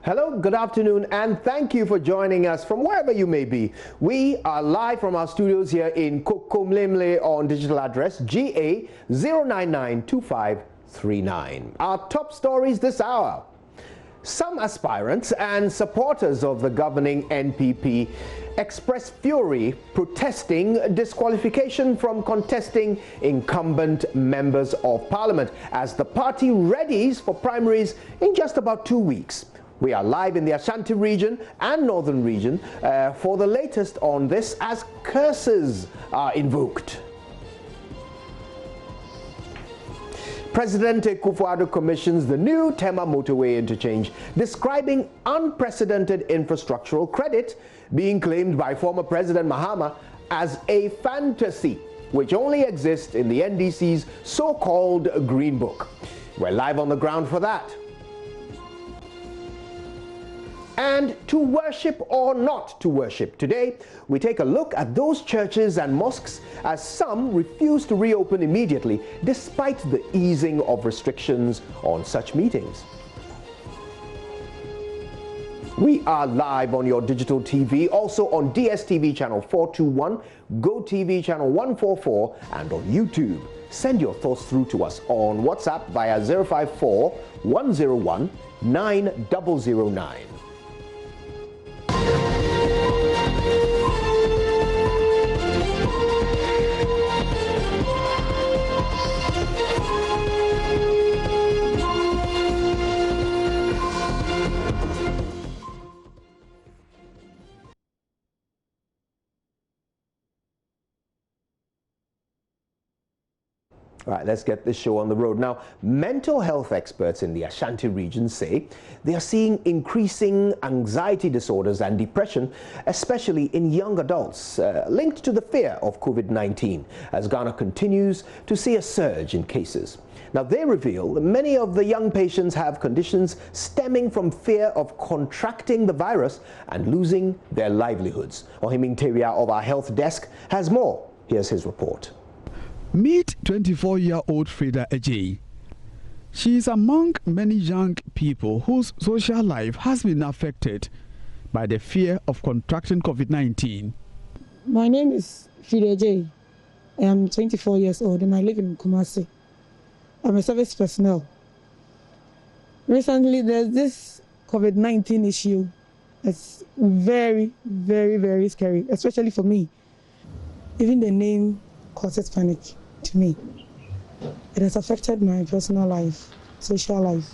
Hello, good afternoon, and thank you for joining us from wherever you may be. We are live from our studios here in Kokomlemle on digital address GA0992539. Our top stories this hour. Some aspirants and supporters of the governing NPP expressed fury protesting disqualification from contesting incumbent members of parliament as the party readies for primaries in just about 2 weeks. We are live in the Ashanti region and northern region for the latest on this as curses are invoked. President Akufo-Addo commissions the new Tema motorway interchange, describing unprecedented infrastructural credit being claimed by former President Mahama as a fantasy, which only exists in the NDC's so-called Green Book. We're live on the ground for that. And to worship or not to worship. Today, we take a look at those churches and mosques as some refuse to reopen immediately despite the easing of restrictions on such meetings. We are live on your digital TV, also on DSTV channel 421, GoTV channel 144, and on YouTube. Send your thoughts through to us on WhatsApp via 054 101 9009. All right, let's get this show on the road. Now, mental health experts in the Ashanti region say they are seeing increasing anxiety disorders and depression, especially in young adults, linked to the fear of COVID-19, as Ghana continues to see a surge in cases. Now, they reveal that many of the young patients have conditions stemming from fear of contracting the virus and losing their livelihoods. Ohiming Teria of our health desk has more. Here's his report. Meet 24-year-old Frida Ejay. She is among many young people whose social life has been affected by the fear of contracting COVID-19. My name is Frida Ejay. I am 24 years old and I live in Kumasi. I'm a service personnel. Recently, there's this COVID-19 issue. It's very, very, very scary, especially for me. Even the name causes panic to me. It has affected my personal life, social life,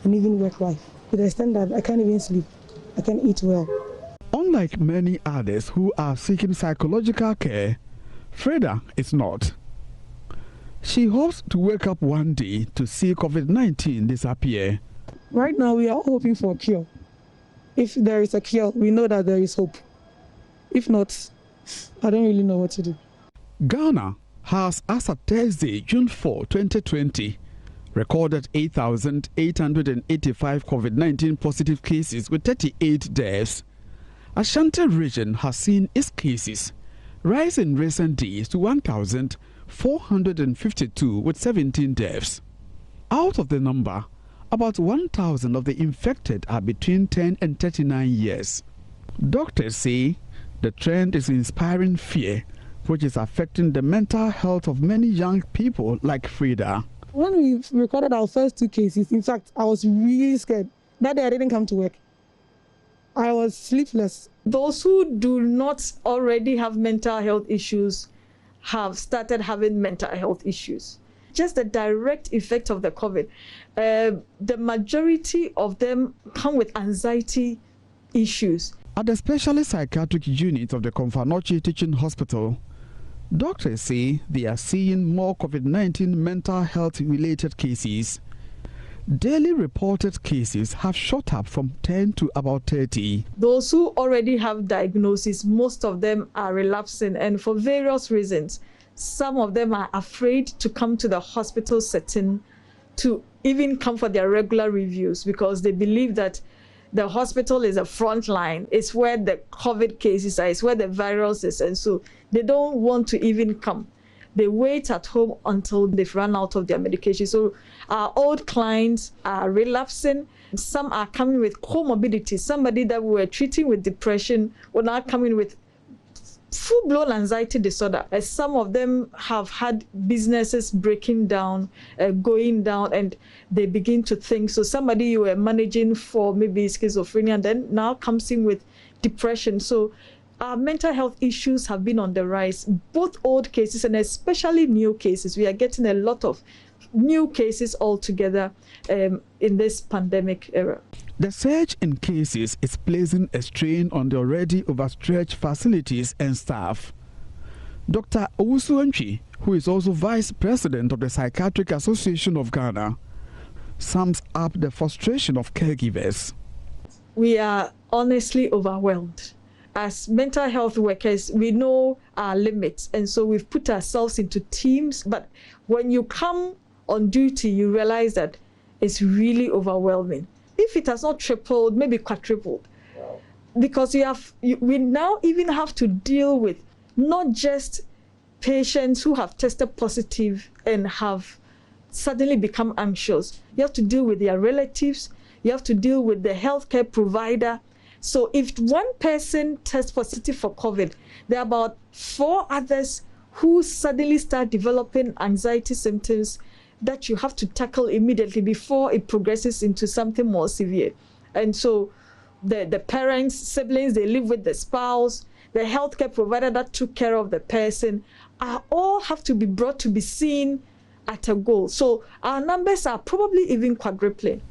and even work life, to the extent that I can't even sleep, I can't eat well. Unlike many others who are seeking psychological care, Frida is not. She hopes to wake up one day to see COVID-19 disappear. Right now, we are hoping for a cure. If there is a cure, we know that there is hope. If not, I don't really know what to do. Ghana has, as of Thursday, June 4, 2020, recorded 8,885 COVID-19 positive cases with 38 deaths. Ashanti region has seen its cases rise in recent days to 1,452 with 17 deaths. Out of the number, about 1,000 of the infected are between 10 and 39 years. Doctors say the trend is inspiring fear, which is affecting the mental health of many young people like Frida. When we recorded our first 2 cases, in fact, I was really scared. That day I didn't come to work. I was sleepless. Those who do not already have mental health issues have started having mental health issues. Just the direct effect of the COVID. The majority of them come with anxiety issues. At the specialist psychiatric unit of the Komfanochi Teaching Hospital, doctors say they are seeing more COVID-19 mental health related cases. Daily reported cases have shot up from 10 to about 30. Those who already have diagnosis, most of them are relapsing, and for various reasons. Some of them are afraid to come to the hospital setting, to even come for their regular reviews, because they believe that the hospital is a front line. It's where the COVID cases are, it's where the virus is, and so they don't want to even come. they wait at home until they've run out of their medication. So our old clients are relapsing. Some are coming with comorbidities. Somebody that we were treating with depression will now come in with full-blown anxiety disorder. Some of them have had businesses breaking down, going down, and they begin to think. So somebody you were managing for maybe schizophrenia, then now comes in with depression. So our mental health issues have been on the rise, both old cases and especially new cases. We are getting a lot of new cases altogether in this pandemic era. The surge in cases is placing a strain on the already overstretched facilities and staff. Dr. Owusu-Antwi, who is also Vice President of the Psychiatric Association of Ghana, sums up the frustration of caregivers. We are honestly overwhelmed. As mental health workers, we know our limits, and so we've put ourselves into teams. But when you come on duty, you realize that it's really overwhelming. If it has not tripled, maybe quadrupled. Wow. Because we now even have to deal with not just patients who have tested positive and have suddenly become anxious. You have to deal with their relatives. You have to deal with the healthcare provider. So if one person tests positive for COVID, there are about 4 others who suddenly start developing anxiety symptoms that you have to tackle immediately before it progresses into something more severe. And so the parents, siblings, they live with the spouse, the healthcare provider that took care of the person, all have to be brought to be seen at a goal. So our numbers are probably even quadrupling.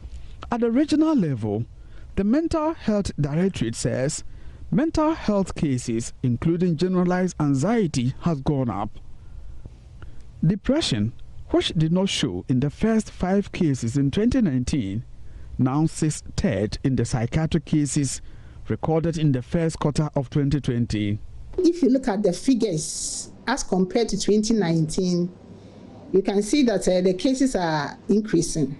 At the regional level, the Mental Health Directorate says mental health cases, including generalized anxiety, has gone up. Depression, which did not show in the first 5 cases in 2019, now sits third in the psychiatric cases recorded in the first quarter of 2020. If you look at the figures as compared to 2019, you can see that the cases are increasing.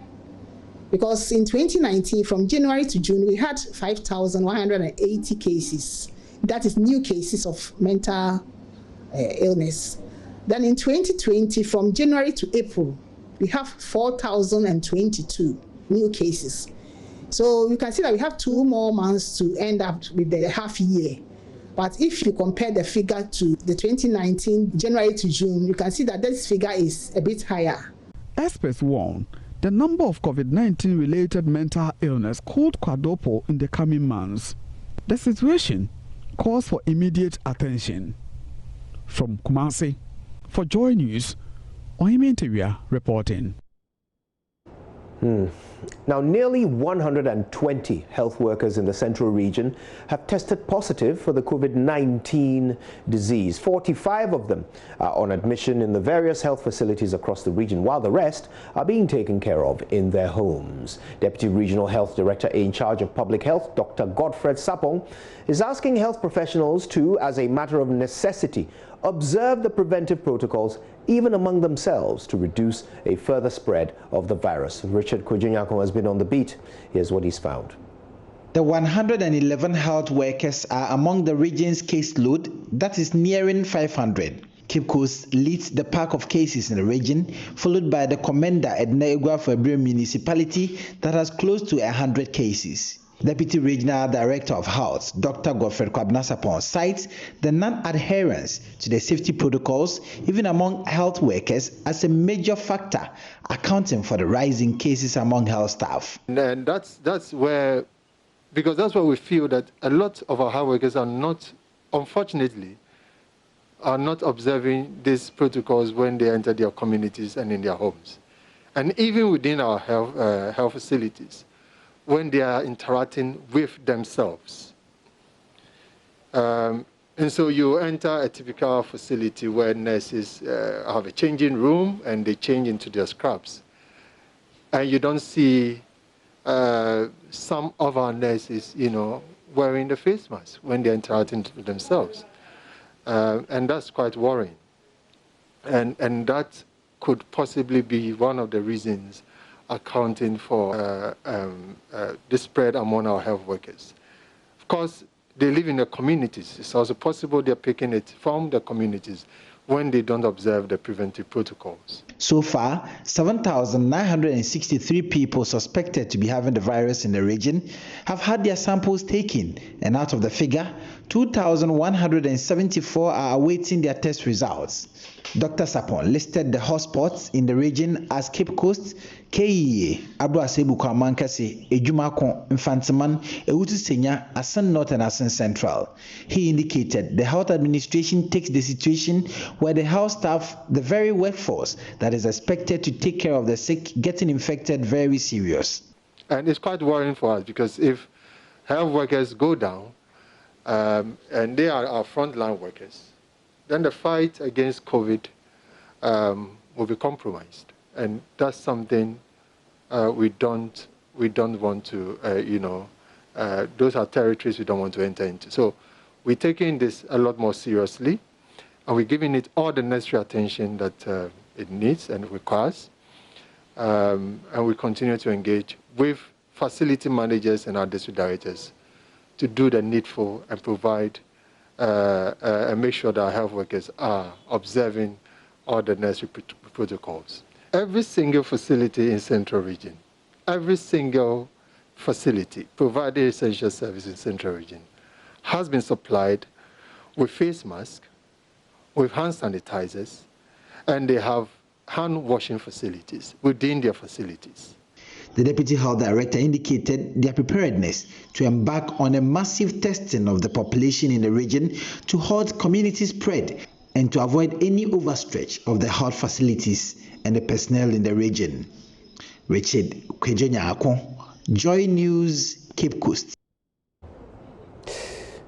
Because in 2019, from January to June, we had 5,180 cases. That is new cases of mental illness. Then in 2020, from January to April, we have 4,022 new cases. So you can see that we have 2 more months to end up with the half year. But if you compare the figure to the 2019, January to June, you can see that this figure is a bit higher. Experts warn the number of COVID-19 related mental illness could quadruple in the coming months. The situation calls for immediate attention. From Kumasi, for Joy News, Oyemi reporting. Now, nearly 120 health workers in the central region have tested positive for the COVID-19 disease. 45 of them are on admission in the various health facilities across the region, while the rest are being taken care of in their homes. Deputy Regional Health Director in charge of Public Health, Dr. Godfred Sapong, is asking health professionals to, as a matter of necessity, observe the preventive protocols even among themselves to reduce a further spread of the virus. Richard Kojunyako has been on the beat. Here's what he's found. The 111 health workers are among the region's caseload that is nearing 500. Cape Coast leads the pack of cases in the region, followed by the Commander at Negua-Fabre municipality that has close to 100 cases. Deputy Regional Director of Health, Dr. Godfred Sapong, cites the non-adherence to the safety protocols, even among health workers, as a major factor accounting for the rising cases among health staff. And that's where, because that's where we feel that a lot of our health workers are not, unfortunately, are not observing these protocols when they enter their communities and in their homes. And even within our health facilities, when they are interacting with themselves. And so you enter a typical facility where nurses have a changing room and they change into their scrubs. And you don't see some of our nurses, wearing the face mask when they're interacting with themselves. And that's quite worrying. And that could possibly be one of the reasons accounting for the spread among our health workers. Of course, they live in the communities. It's also possible they're picking it from the communities when they don't observe the preventive protocols. So far, 7,963 people suspected to be having the virus in the region have had their samples taken, and out of the figure, 2,174 are awaiting their test results. Dr. Sapon listed the hotspots in the region as Cape Coast, KEA, Abdo Asebu Kwamankase, Ejumako, Infantiman, Ewutu Senya, Asan North and Asan Central. He indicated the health administration takes the situation where the health staff, the very workforce that is expected to take care of the sick getting infected, very serious. And it's quite worrying for us because if health workers go down, and they are our frontline workers, then the fight against COVID will be compromised. And that's something we don't want to, those are territories we don't want to enter into. So we're taking this a lot more seriously, and we're giving it all the necessary attention that it needs and requires. And we continue to engage with facility managers and our district directors to do the needful and provide and make sure that our health workers are observing all the necessary protocols. Every single facility in Central Region, every single facility providing essential service in Central Region has been supplied with face masks, with hand sanitizers, and they have hand washing facilities within their facilities. The Deputy Health Director indicated their preparedness to embark on a massive testing of the population in the region to halt community spread and to avoid any overstretch of the health facilities and the personnel in the region. Richard Kwejonya-Akon, Joy News, Cape Coast.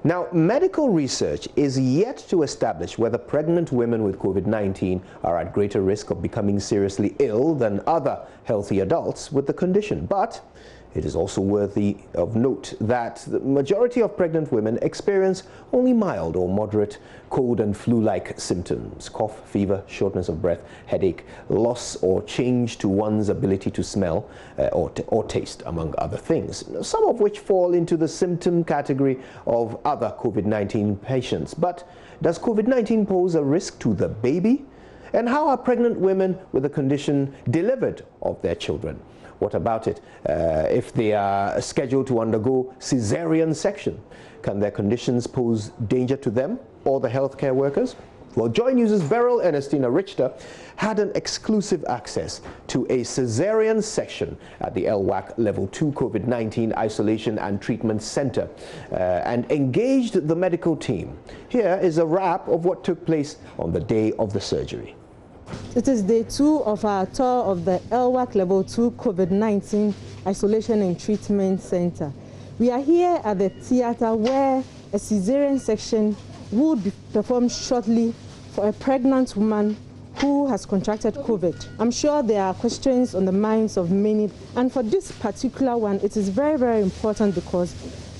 Now, medical research is yet to establish whether pregnant women with COVID-19 are at greater risk of becoming seriously ill than other healthy adults with the condition. But it is also worthy of note that the majority of pregnant women experience only mild or moderate cold and flu-like symptoms: cough, fever, shortness of breath, headache, loss or change to one's ability to smell or taste, among other things, some of which fall into the symptom category of other COVID-19 patients. But does COVID-19 pose a risk to the baby? And how are pregnant women with the condition delivered of their children? What about it if they are scheduled to undergo cesarean section? Can their conditions pose danger to them or the healthcare workers? Well, JoyNews' Beryl Ernestina Richter had an exclusive access to a cesarean section at the LWAC Level 2 COVID-19 Isolation and Treatment Center and engaged the medical team. Here is a wrap of what took place on the day of the surgery. It is day 2 of our tour of the LWAC Level 2 COVID-19 Isolation and Treatment Center. We are here at the theater where a cesarean section would be performed shortly for a pregnant woman who has contracted COVID. I'm sure there are questions on the minds of many, and for this particular one, it is very, very important because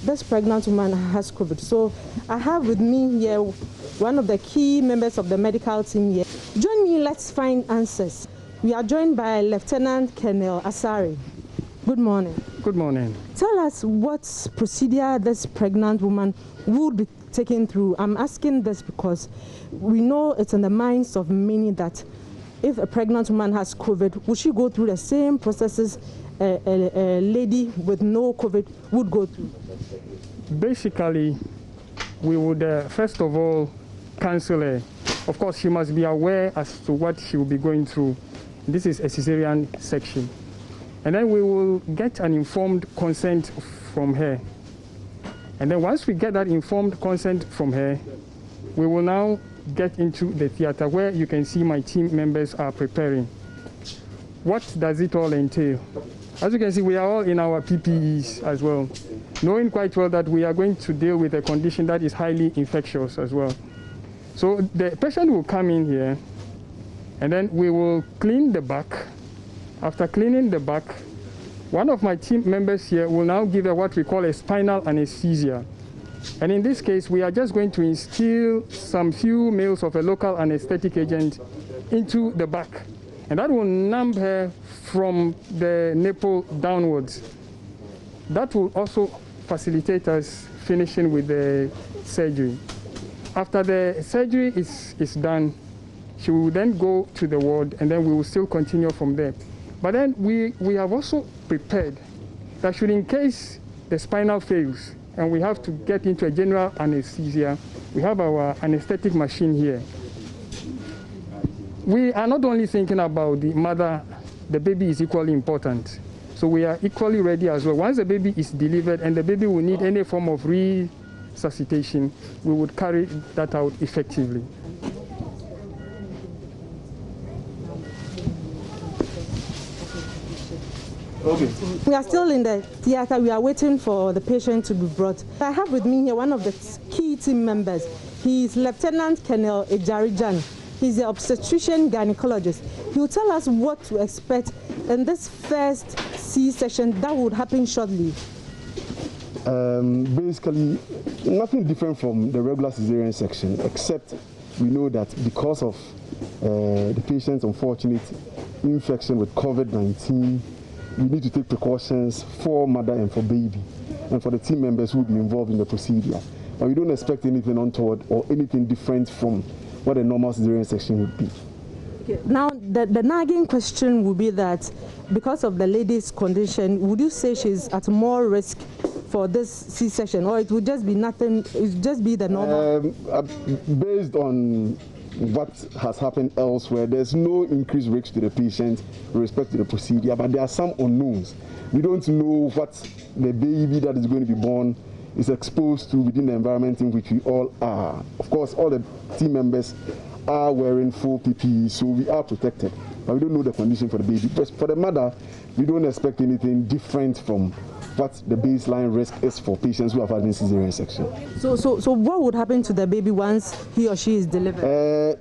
this pregnant woman has COVID. So I have with me here one of the key members of the medical team here. Join me, let's find answers. We are joined by Lieutenant Colonel Asari. Good morning. Good morning. Tell us what procedure this pregnant woman would be taken through. I'm asking this because we know it's in the minds of many that if a pregnant woman has COVID, would she go through the same processes a lady with no COVID would go through? Basically, we would first of all counsel her. Of course, she must be aware as to what she will be going through. This is a cesarean section. And then we will get an informed consent from her. And then once we get that informed consent from her, we will now get into the theater where you can see my team members are preparing. What does it all entail? As you can see, we are all in our PPEs as well, knowing quite well that we are going to deal with a condition that is highly infectious as well. So the patient will come in here, and then we will clean the back. After cleaning the back, one of my team members here will now give her what we call a spinal anesthesia. And in this case, we are just going to instill some few mils of a local anesthetic agent into the back. And that will numb her from the nipple downwards. That will also facilitate us finishing with the surgery. After the surgery is done, She will then go to the ward, and then we will still continue from there. But then we have also prepared that should in case the spinal fails and we have to get into a general anesthesia, we have our anesthetic machine here. We are not only thinking about the mother, the baby is equally important. So we are equally ready as well. Once the baby is delivered and the baby will need any form of resuscitation, we would carry that out effectively. Okay. We are still in the theater. We are waiting for the patient to be brought. I have with me here one of the key team members. He is Lieutenant Colonel Ejarijan. He's the obstetrician gynecologist. He will tell us what to expect in this first C-section that would happen shortly. Basically, nothing different from the regular cesarean section, except we know that because of the patient's unfortunate infection with COVID-19, we need to take precautions for mother and for baby, and for the team members who will be involved in the procedure. But we don't expect anything untoward or anything different from what a normal cesarean section would be. Okay. Now, the nagging question would be that because of the lady's condition, would you say she's at more risk for this C-section, or it would just be nothing, it would just be the normal? Based on what has happened elsewhere, there's no increased risk to the patient with respect to the procedure, but there are some unknowns. We don't know what the baby that is going to be born is exposed to within the environment in which we all are. Of course, all the team members are wearing full PPE, so we are protected, but we don't know the condition for the baby. But for the mother, we don't expect anything different from what the baseline risk is for patients who have had a cesarean section. So what would happen to the baby once he or she is delivered?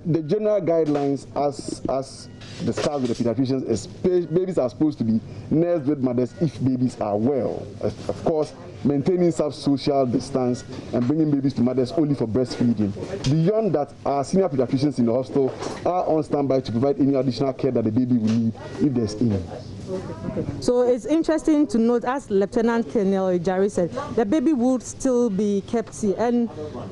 The general guidelines, as discussed with the pediatricians, is babies are supposed to be nursed with mothers if babies are well. Of course, maintaining some social distance and bringing babies to mothers only for breastfeeding. Beyond that, our senior pediatricians in the hospital are on standby to provide any additional care that the baby will need if there's any. Okay. So it's interesting to note, as Lieutenant Colonel Ejari said, the baby would still be kept here. And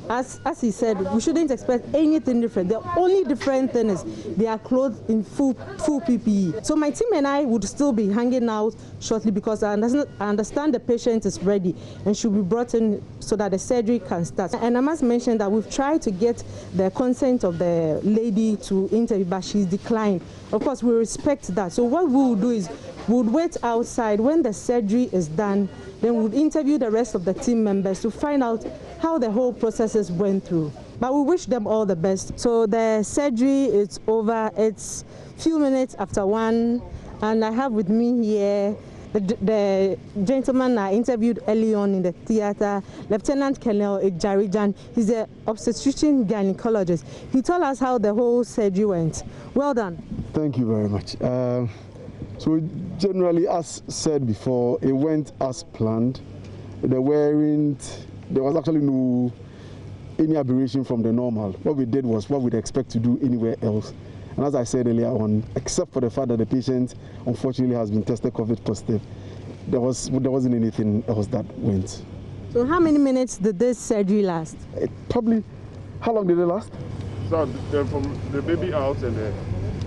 as he said, we shouldn't expect anything different. The only different thing is they are clothed in full PPE. So my team and I would still be hanging out shortly because I understand the patient is ready and should be brought in so that the surgery can start. And I must mention that we've tried to get the consent of the lady to interview, but she's declined. Of course, we respect that. So what we will do is we would wait outside. When the surgery is done, then we'll interview the rest of the team members to find out how the whole processes went through. But we wish them all the best. So the surgery is over. It's few minutes after 1, and I have with me here the gentleman I interviewed early on in the theater, Lieutenant Colonel Ejarijan. He's an obstetrician gynecologist. He told us how the whole surgery went. Well done. Thank you very much. So generally, as said before, it went as planned. There was actually no any aberration from the normal. What we did was what we'd expect to do anywhere else. And as I said earlier on, except for the fact that the patient unfortunately has been tested COVID positive, there wasn't anything else that went. So how many minutes did this surgery last? How long did it last? So from the baby out and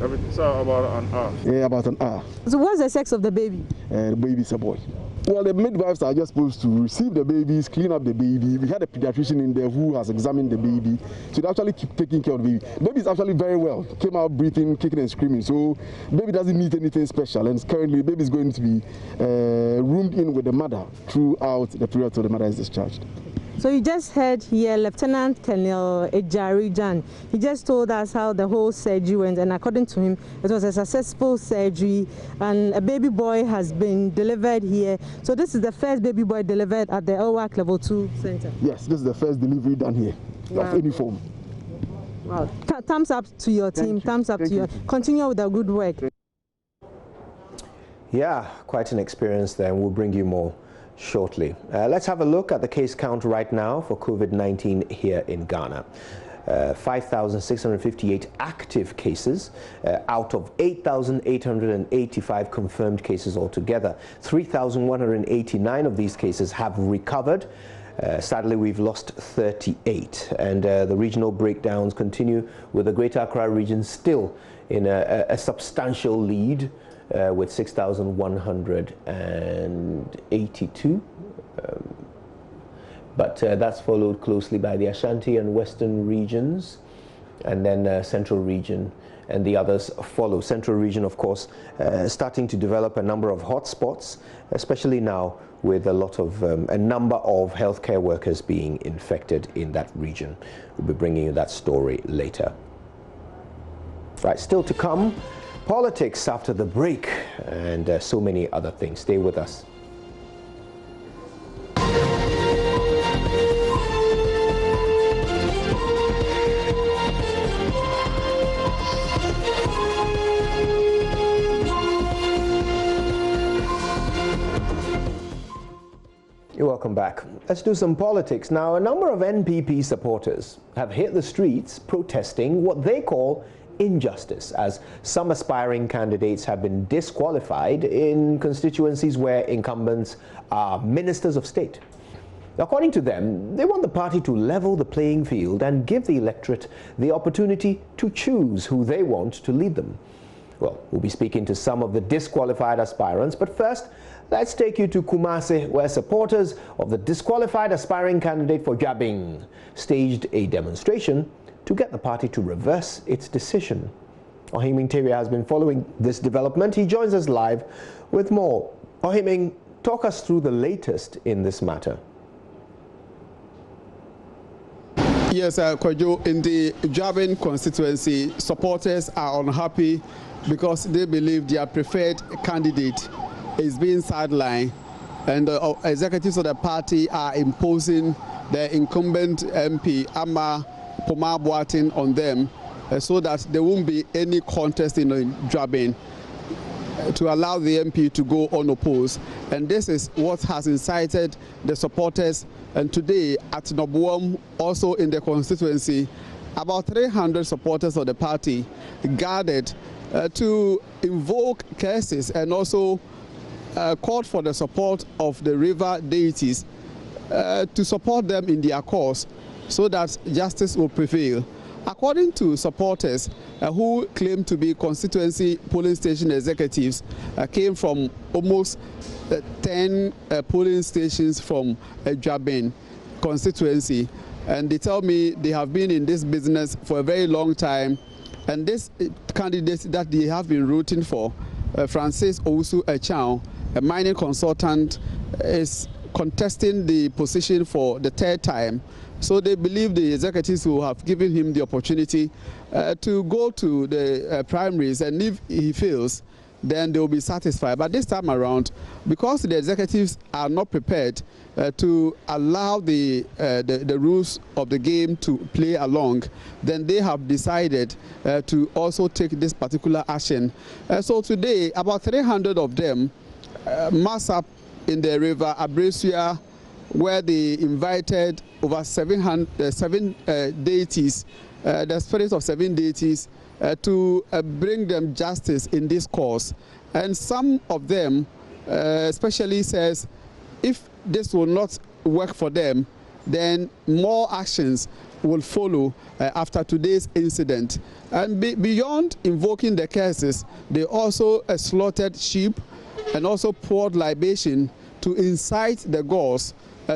everything, so about an hour. Yeah, about an hour. So what's the sex of the baby? The baby's a boy. Well, the midwives are just supposed to receive the babies, clean up the baby. We had a pediatrician in there who has examined the baby. So they actually keep taking care of the baby. The baby is actually very well. Came out breathing, kicking and screaming. So the baby doesn't need anything special. And currently the baby is going to be roomed in with the mother throughout the period till the mother is discharged. So you just heard here Lieutenant Colonel Ejarijan. He just told us how the whole surgery went, and according to him, it was a successful surgery, and a baby boy has been delivered here. So this is the first baby boy delivered at the LWAC Level 2 Center? Yes, this is the first delivery done here, of any form. Wow. Thumbs up to your team. Thumbs up to you. Continue with the good work. Yeah, quite an experience there, and we'll bring you more shortly. Let's have a look at the case count right now for COVID-19 here in Ghana. 5,658 active cases out of 8,885 confirmed cases altogether. 3,189 of these cases have recovered, Sadly, we've lost 38, and the regional breakdowns continue with the Greater Accra region still in a substantial lead with 6,182. But that's followed closely by the Ashanti and Western regions, and then Central region and the others follow. Central region, of course, starting to develop a number of hotspots, especially now with a number of healthcare workers being infected in that region. We'll be bringing you that story later. Right, still to come, politics after the break, and so many other things. Stay with us. Welcome back. Let's do some politics. Now, a number of NPP supporters have hit the streets protesting what they call injustice, as some aspiring candidates have been disqualified in constituencies where incumbents are ministers of state. According to them, they want the party to level the playing field and give the electorate the opportunity to choose who they want to lead them. Well, we'll be speaking to some of the disqualified aspirants, but first, let's take you to Kumasi, where supporters of the disqualified aspiring candidate for Jabin staged a demonstration to get the party to reverse its decision. Ohiming Teria has been following this development. He joins us live with more. Ohiming, talk us through the latest in this matter. Yes, Kwajo, in the Jabin constituency, supporters are unhappy because they believe their preferred candidate is being sidelined, and the executives of the party are imposing the incumbent MP, Ama Poma Boatin, on them so that there won't be any contest in Jabin to allow the MP to go unopposed. And this is what has incited the supporters. And today at Nobuam, also in the constituency, about 300 supporters of the party gathered to invoke curses and also called for the support of the river deities to support them in their cause so that justice will prevail. According to supporters who claim to be constituency polling station executives, came from almost 10 polling stations from Jabin constituency, and they tell me they have been in this business for a very long time, and this candidate that they have been rooting for, Francis Owusu Echao, a mining consultant, is contesting the position for the third time. So they believe the executives will have given him the opportunity to go to the primaries, and if he fails, then they will be satisfied. But this time around, because the executives are not prepared to allow the rules of the game to play along, then they have decided to also take this particular action. So today, about 300 of them mass up in the river Abresia, where they invited over 7 deities, the spirits of 7 deities, to bring them justice in this cause. And some of them especially says if this will not work for them, then more actions will follow after today's incident. And beyond invoking the curses, they also slaughtered sheep and also poured libation to incite the gods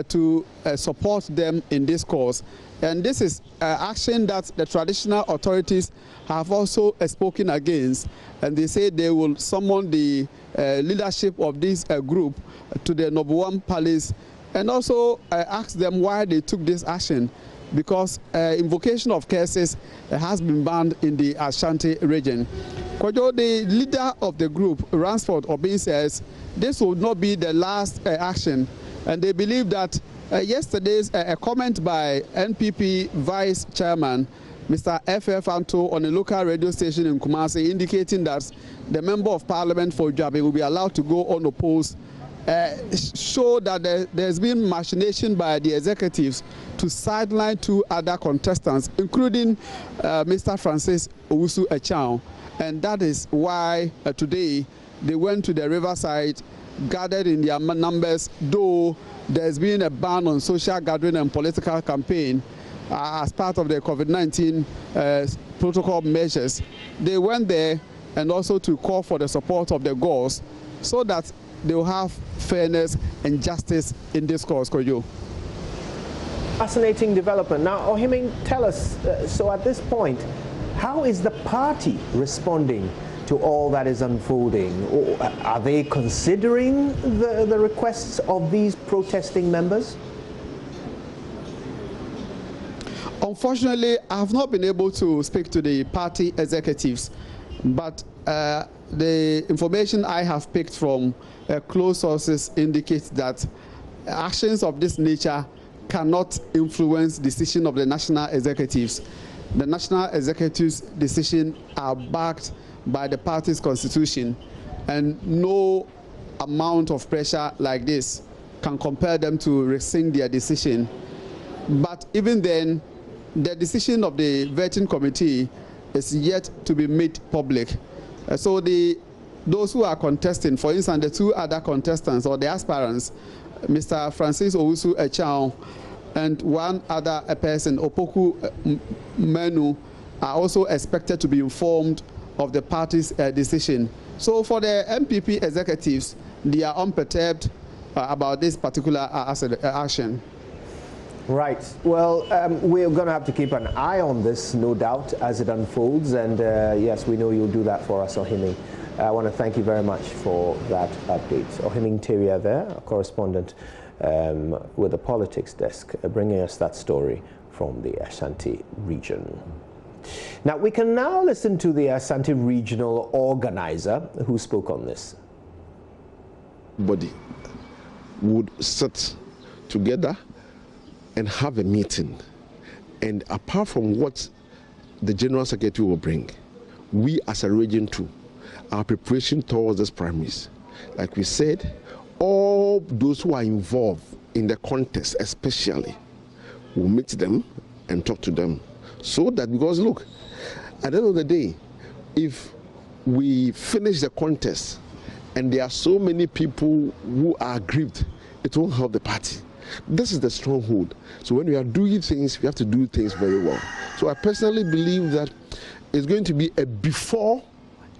to support them in this cause. And this is action that the traditional authorities have also spoken against, and they say they will summon the leadership of this group to the Nobuam Palace and also ask them why they took this action, because invocation of curses has been banned in the Ashanti region. Kwajo, the leader of the group, Ransford Obin, says this will not be the last action, and they believe that yesterday's a comment by NPP Vice Chairman Mr. F.F. Anto on a local radio station in Kumasi, indicating that the Member of Parliament for Jabe will be allowed to go unopposed, show that there's been machination by the executives to sideline 2 other contestants, including Mr. Francis Owusu Echao. And that is why today they went to the riverside, gathered in their numbers, though there's been a ban on social gathering and political campaign as part of the COVID-19 protocol measures. They went there and also to call for the support of the girls so that they will have fairness and justice in this cause, Kojo. Fascinating development. Now, Ohiming, tell us, so at this point, how is the party responding to all that is unfolding? Or are they considering the requests of these protesting members? Unfortunately, I have not been able to speak to the party executives, but the information I have picked from close sources indicates that actions of this nature cannot influence decision of the national executives. The national executives' decisions are backed by the party's constitution, and no amount of pressure like this can compel them to rescind their decision. But even then, the decision of the vetting committee is yet to be made public. So those who are contesting, for instance, the two other contestants or the aspirants, Mr. Francis Owusu Echao and one other person, Opoku Menu, are also expected to be informed of the party's decision. So for the MPP executives, they are unperturbed about this particular action. Right. Well, we're going to have to keep an eye on this, no doubt, as it unfolds. And yes, we know you'll do that for us, Ohiming. I want to thank you very much for that update. Ohiming Teria there, a correspondent with the politics desk, bringing us that story from the Ashanti region. Now, we can now listen to the Ashanti regional organizer who spoke on this. Body would sit together and have a meeting, and apart from what the General Secretary will bring, we as a region too, our preparation towards this primaries, like we said, all those who are involved in the contest especially, will meet them and talk to them, so that, because look, at the end of the day, if we finish the contest and there are so many people who are aggrieved, it won't help the party. This is the stronghold. So when we are doing things, we have to do things very well. So I personally believe that it's going to be a before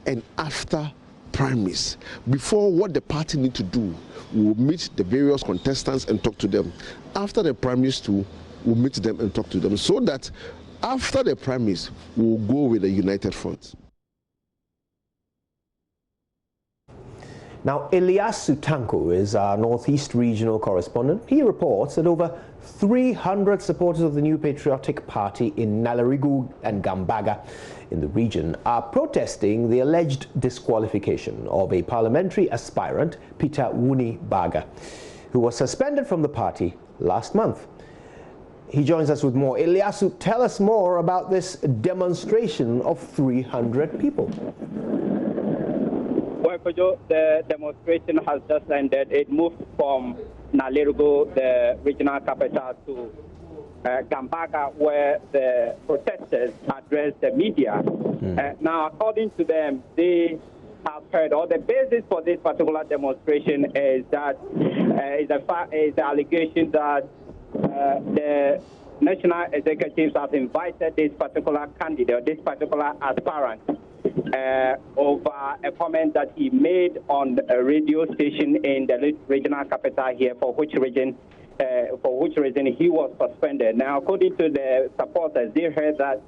and after primaries. Before, what the party need to do, we'll meet the various contestants and talk to them. After the primaries too, we'll meet them and talk to them, so that after the primaries, we'll go with a united front. Now, Eliasu Tanko is our Northeast regional correspondent. He reports that over 300 supporters of the New Patriotic Party in Nalerigu and Gambaga in the region are protesting the alleged disqualification of a parliamentary aspirant, Peter Wuni Baga, who was suspended from the party last month. He joins us with more. Eliasu, tell us more about this demonstration of 300 people. The demonstration has just ended. It moved from Nalerigu, the regional capital, to Gambaga, where the protesters addressed the media. Now, according to them, they have heard, or the basis for this particular demonstration is that is the allegation that the national executives have invited this particular candidate, this particular aspirant, over a comment that he made on a radio station in the regional capital here, for which reason he was suspended. Now, according to the supporters, they heard that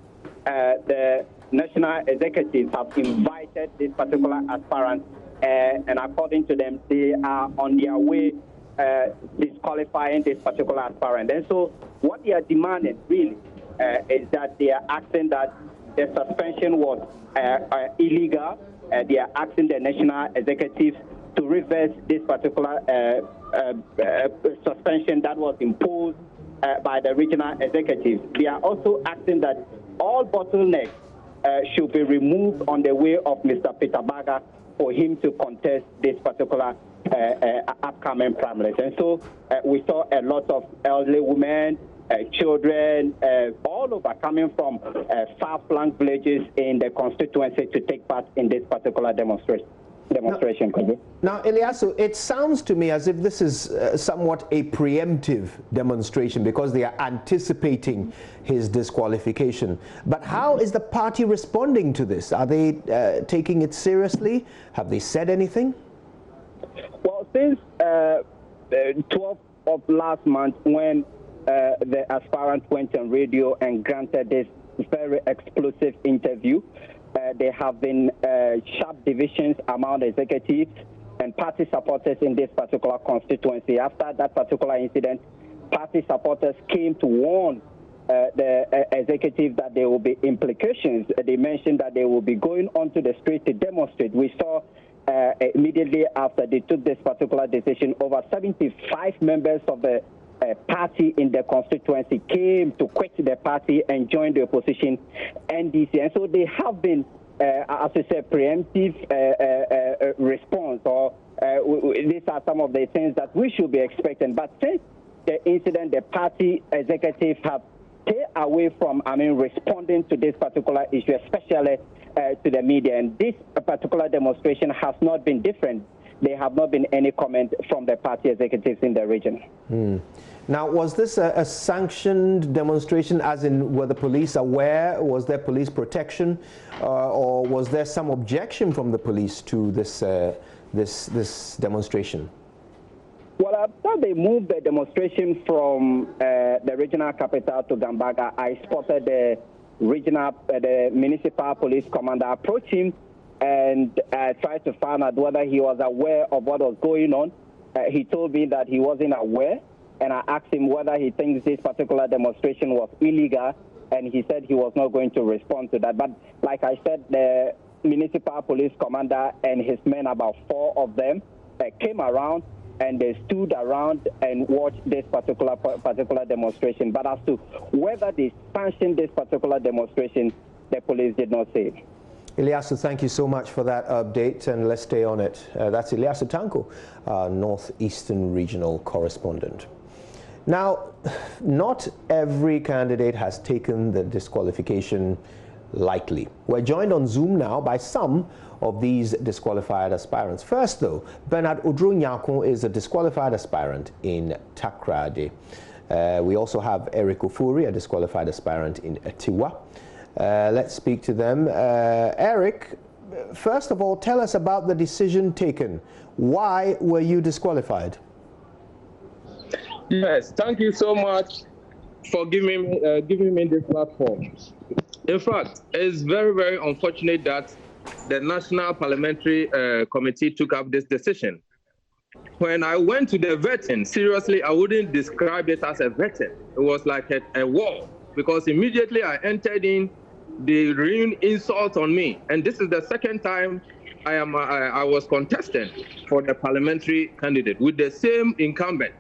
the national executives have invited this particular aspirant, and according to them, they are on their way disqualifying this particular aspirant. And so what they are demanding really is that they are asking that the suspension was illegal. They are asking the national executives to reverse this particular suspension that was imposed by the regional executives. They are also asking that all bottlenecks should be removed on the way of Mr. Peter Baga for him to contest this particular upcoming primaries. And so we saw a lot of elderly women, children, all over, coming from far-flung villages in the constituency to take part in this particular demonstration. demonstration. Now, Eliasu, it sounds to me as if this is somewhat a preemptive demonstration because they are anticipating his disqualification. But how is the party responding to this? Are they taking it seriously? Have they said anything? Well, since 12th of last month, when the aspirant went on radio and granted this very explosive interview, there have been sharp divisions among the executives and party supporters in this particular constituency. After that particular incident, party supporters came to warn the executive that there will be implications. They mentioned that they will be going onto the street to demonstrate. We saw immediately after they took this particular decision, over 75 members of the party in the constituency came to quit the party and join the opposition NDC. And so they have been, as I said, preemptive response, or these are some of the things that we should be expecting. But since the incident, the party executives have stayed away from, responding to this particular issue, especially to the media. And this particular demonstration has not been different. There have not been any comment from the party executives in the region. Now, was this a sanctioned demonstration, as in were the police aware? Was there police protection? Or was there some objection from the police to this, this demonstration? Well, after they moved the demonstration from the regional capital to Gambaga, I spotted the the municipal police commander approach him and tried to find out whether he was aware of what was going on. He told me that he wasn't aware, and I asked him whether he thinks this particular demonstration was illegal, and he said he was not going to respond to that. But like I said, the municipal police commander and his men, about 4 of them, came around and they stood around and watched this particular demonstration. But as to whether they sanctioned this particular demonstration, the police did not say. Eliasu, thank you so much for that update, and let's stay on it. That's Eliasu Tanko, Northeastern Regional Correspondent. Now, not every candidate has taken the disqualification lightly. We're joined on Zoom now by some of these disqualified aspirants. First, though, Bernard Odro-Nyako is a disqualified aspirant in Takrade. We also have Eric Ofuri, a disqualified aspirant in Etiwa. Let's speak to them. Eric, first of all, tell us about the decision taken. Why were you disqualified? Yes, thank you so much for giving me this platform. In fact, it's very, very unfortunate that the National Parliamentary Committee took up this decision. When I went to the vetting, seriously, I wouldn't describe it as a vetting. It was like a war, because immediately I entered in, they rained insult on me. And this is the second time I was contesting for the parliamentary candidate with the same incumbent.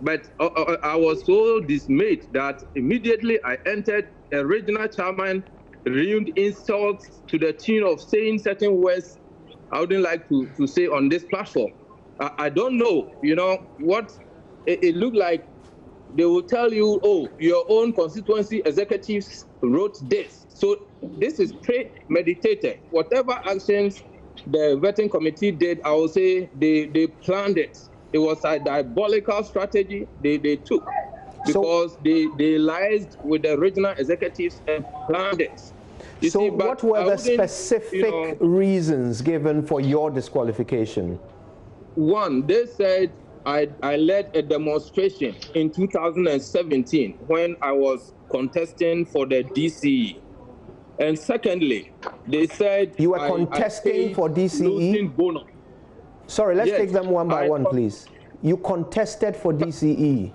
But I was so dismayed that immediately I entered, a regional chairman rained insults to the tune of saying certain words I wouldn't like to say on this platform. I don't know, what it looked like. They will tell you, oh, your own constituency executives wrote this. So this is premeditated. Whatever actions the vetting committee did, I will say they planned it. It was a diabolical strategy they took, because they liaised with the regional executives and planned it. So what were the specific reasons given for your disqualification? One, they said I led a demonstration in 2017 when I was contesting for the DCE. And secondly, they said you were contesting for DCE? Sorry, let's take them one by one, please. You contested for DCE?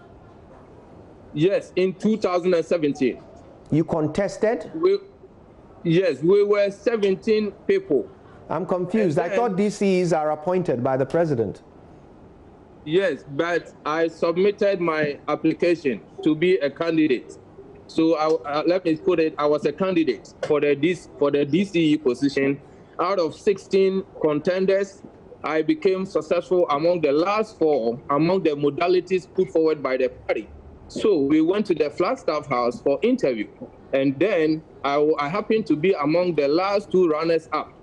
Yes, in 2017. You contested? Yes, we were 17 people. I'm confused. I thought DCEs are appointed by the president. Yes, but I submitted my application to be a candidate. So let me put it, I was a candidate for the DCE position. Out of 16 contenders, I became successful among the last 4 among the modalities put forward by the party. So we went to the Flagstaff House for interview, and then I happened to be among the last 2 runners up.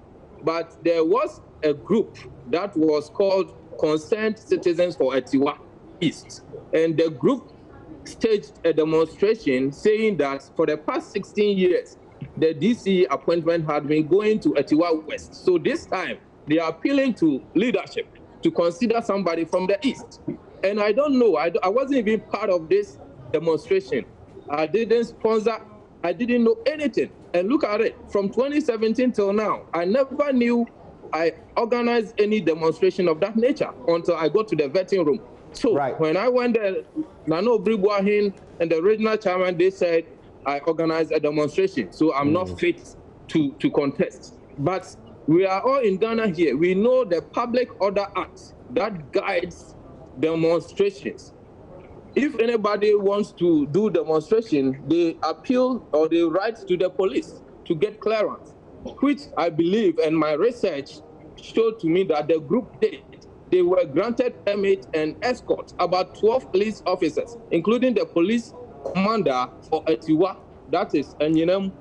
But there was a group that was called Concerned Citizens for Etiwa East. And the group staged a demonstration saying that for the past 16 years, the DC appointment had been going to Etiwa West. So this time, they are appealing to leadership to consider somebody from the East. And I don't know, I wasn't even part of this demonstration. I didn't sponsor, I didn't know anything. And look at it, from 2017 till now, I never knew I organized any demonstration of that nature until I got to the vetting room. So when I went there, Nano Bribuahin and the regional chairman, they said, I organized a demonstration, so I'm not fit to contest. But we are all in Ghana here. We know the Public Order Act that guides demonstrations. If anybody wants to do demonstration, they appeal or they write to the police to get clearance, which I believe, and my research showed to me that the group did. They were granted permit and escort, about 12 police officers, including the police commander for Etiwa, that is Enyinem.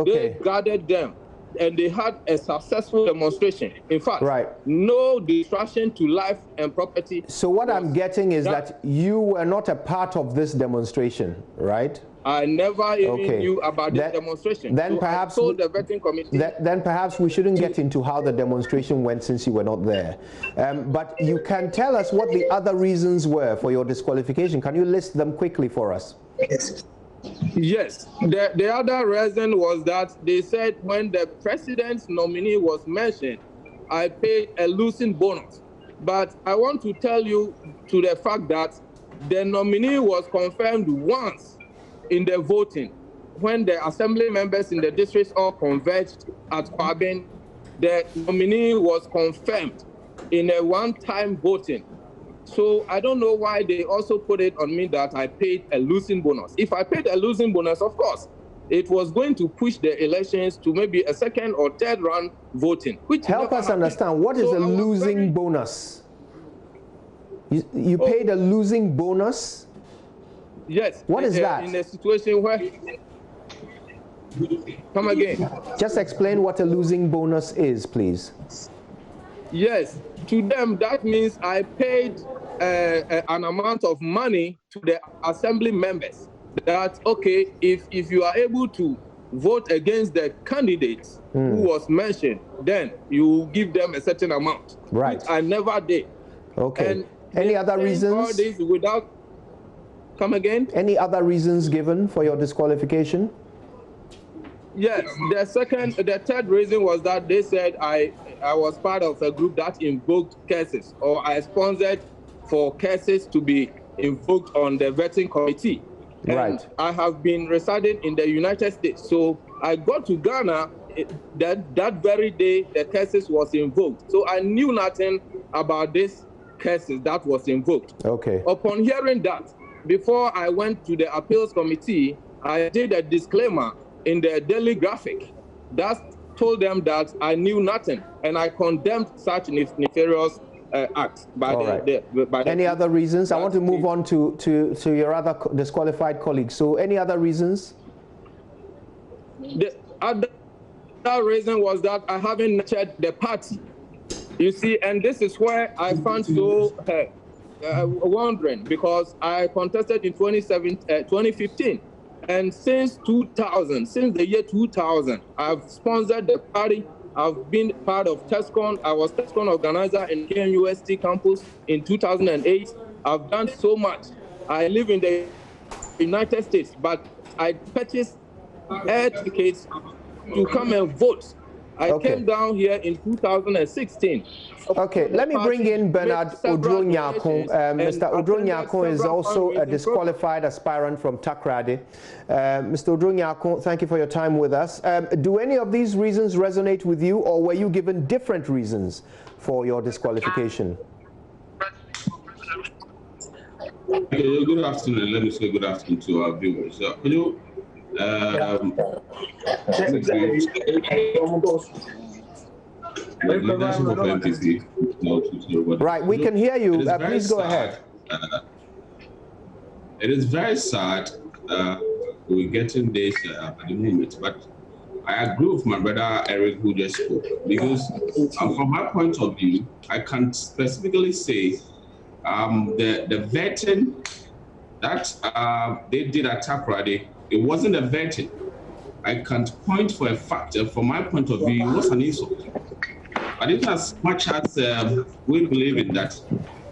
They guarded them, and they had a successful demonstration. In fact, no destruction to life and property. So what I'm getting is that you were not a part of this demonstration, right? I never even knew about this demonstration. Then so perhaps I told the vetting committee. Then perhaps we shouldn't get into how the demonstration went since you were not there. But you can tell us what the other reasons were for your disqualification. Can you list them quickly for us? Yes. The other reason was that they said when the president's nominee was mentioned, I paid a losing bonus. But I want to tell you to the fact that the nominee was confirmed once in the voting. When the assembly members in the districts all converged at Kwabin, the nominee was confirmed in a one-time voting. So I don't know why they also put it on me that I paid a losing bonus. If I paid a losing bonus, of course, it was going to push the elections to maybe a second or third round voting. Which help us understand, what is a losing bonus? You paid a losing bonus? Yes. What is that? In a situation where... Come again. Just explain what a losing bonus is, please. Yes. To them, that means I paid an amount of money to the assembly members that, okay, if you are able to vote against the candidates who was mentioned, then you give them a certain amount. Right. Which I never did. Okay. And any other reasons? All this without... Come again? Any other reasons given for your disqualification? Yes, the third reason was that they said I was part of a group that invoked cases, or I sponsored for cases to be invoked on the vetting committee. And I have been residing in the United States, so I got to Ghana that very day the cases was invoked. So I knew nothing about this cases that was invoked. Okay. Upon hearing that, before I went to the appeals committee, I did a disclaimer in the Daily Graphic that told them that I knew nothing, and I condemned such nefarious acts by Any other reasons? I want to move on to your other disqualified colleagues. So any other reasons? The other reason was that I haven't nurtured the party. You see, and this is where I found so wondering, because I contested in 2015. And since 2000, since the year 2000, I've sponsored the party. I've been part of TESCON. I was TESCON organizer in KNUST campus in 2008. I've done so much. I live in the United States, but I purchased air tickets to come and vote. I came down here in 2016. Okay, let me bring in Bernard Odro-Nyarko. Mr. Odro-Nyarko is also a disqualified aspirant from Takoradi. Mr. Odro-Nyarko, thank you for your time with us. Do any of these reasons resonate with you, or were you given different reasons for your disqualification? Okay, good afternoon. Let me say good afternoon to our viewers. Can you right, we can hear you. Please go ahead. It is very sad we're getting this at the moment, but I agree with my brother Eric who just spoke, because from my point of view, I can specifically say the vetting that they did at Takoradi, it wasn't a vetting. I can't point for a fact, from my point of view, it was an insult. But even as much as we believe in that,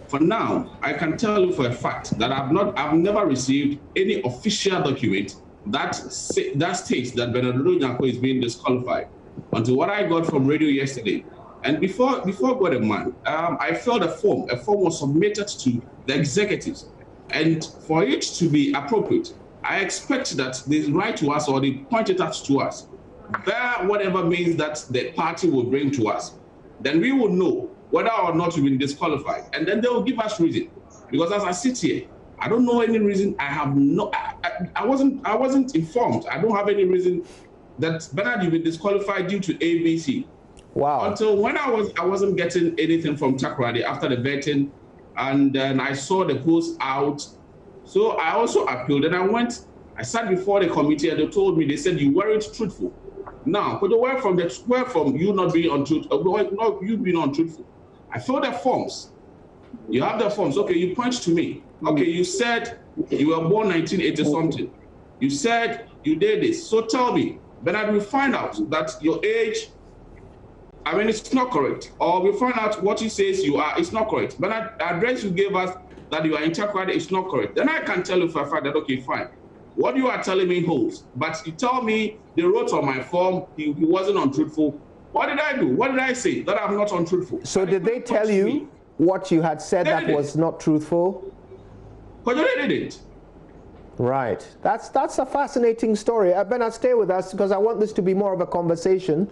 for now, I can tell you for a fact that I've never received any official document that states that Bernardo Nyako is being disqualified. Until what I got from radio yesterday, and before God and man, I filled a form. A form was submitted to the executives, and for it to be appropriate, I expect that they write to us or they point it out to us. Bear whatever means that the party will bring to us. Then we will know whether or not we've been disqualified. And then they will give us reason. Because as I sit here, I don't know any reason. I have no, I wasn't informed. I don't have any reason that Bernard, you've been disqualified due to ABC. Wow. Until when I wasn't getting anything from Takoradi after the vetting, and then I saw the post out. So I also appealed, and I sat before the committee, and they told me, they said you weren't truthful. Now, but where from you not being untruthful, not you being untruthful. I filled the forms. You have the forms. Okay, you point to me. Okay, you said you were born 1980 something. You said you did this. So tell me, Bernard, we find out that your age, I mean, it's not correct. Or we find out what he says you are, it's not correct. Bernard, the address you gave us that you are in Takoradi is not correct. Then I can tell you for a fact that, okay, fine. What you are telling me holds. But you tell me they wrote on my form, he wasn't untruthful. What did I do? What did I say? That I'm not untruthful. So did they tell you what you had said that was not truthful? But they didn't. Right. That's a fascinating story. Bernard, stay with us because I want this to be more of a conversation.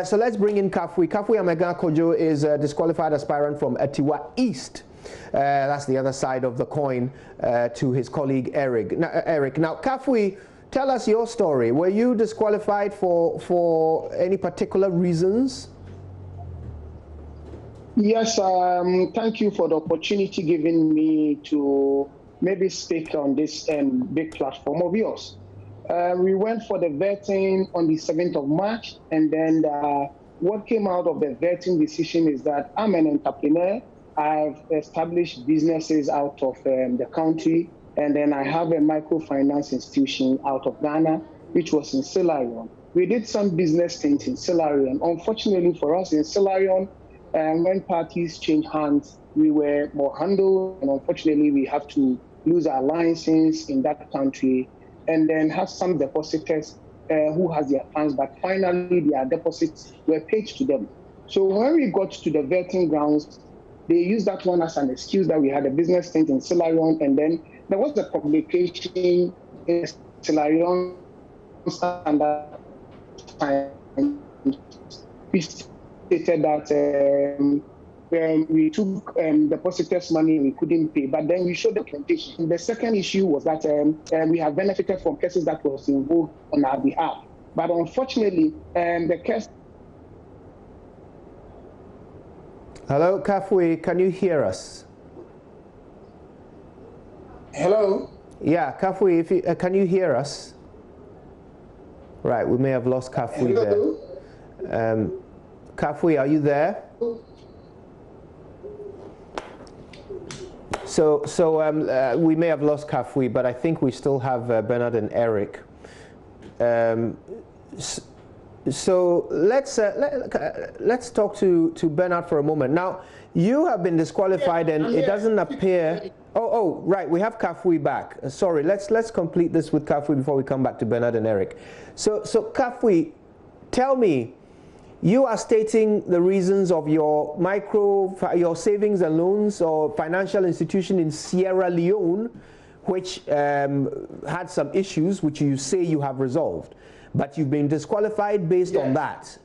So let's bring in Kafui. Kafui Amega Kojo is a disqualified aspirant from Atiwa East. That's the other side of the coin to his colleague Eric. Now, Kafui, tell us your story. Were you disqualified for any particular reasons? Yes, thank you for the opportunity given me to maybe speak on this big platform of yours. We went for the vetting on the 7th of March, and then what came out of the vetting decision is that I'm an entrepreneur. I've established businesses out of the country, and then I have a microfinance institution out of Ghana, which was in Silarion. We did some business things in Silarion. Unfortunately for us in Silarion, when parties change hands, we were more handled, and unfortunately we have to lose our license in that country, and then have some depositors who has their funds, but finally their deposits were paid to them. So when we got to the vetting grounds, they used that one as an excuse that we had a business thing in Silarion, and then there was a publication in Silarion standard time which stated that we took depositors' money and we couldn't pay, but then we showed documentation. The second issue was that we have benefited from cases that was involved on our behalf, but unfortunately, the case. Hello, Kafui, can you hear us? Hello? Yeah, Kafui, if you, can you hear us? Right, we may have lost Kafui there. Kafui, are you there? So we may have lost Kafui, but I think we still have Bernard and Eric. So let's talk to Bernard for a moment. Now, you have been disqualified, and it doesn't appear. Oh, right. We have Kafui back. Sorry. Let's complete this with Kafui before we come back to Bernard and Eric. So Kafui, tell me, you are stating the reasons of your savings and loans or financial institution in Sierra Leone, which had some issues, which you say you have resolved. But you've been disqualified based on that.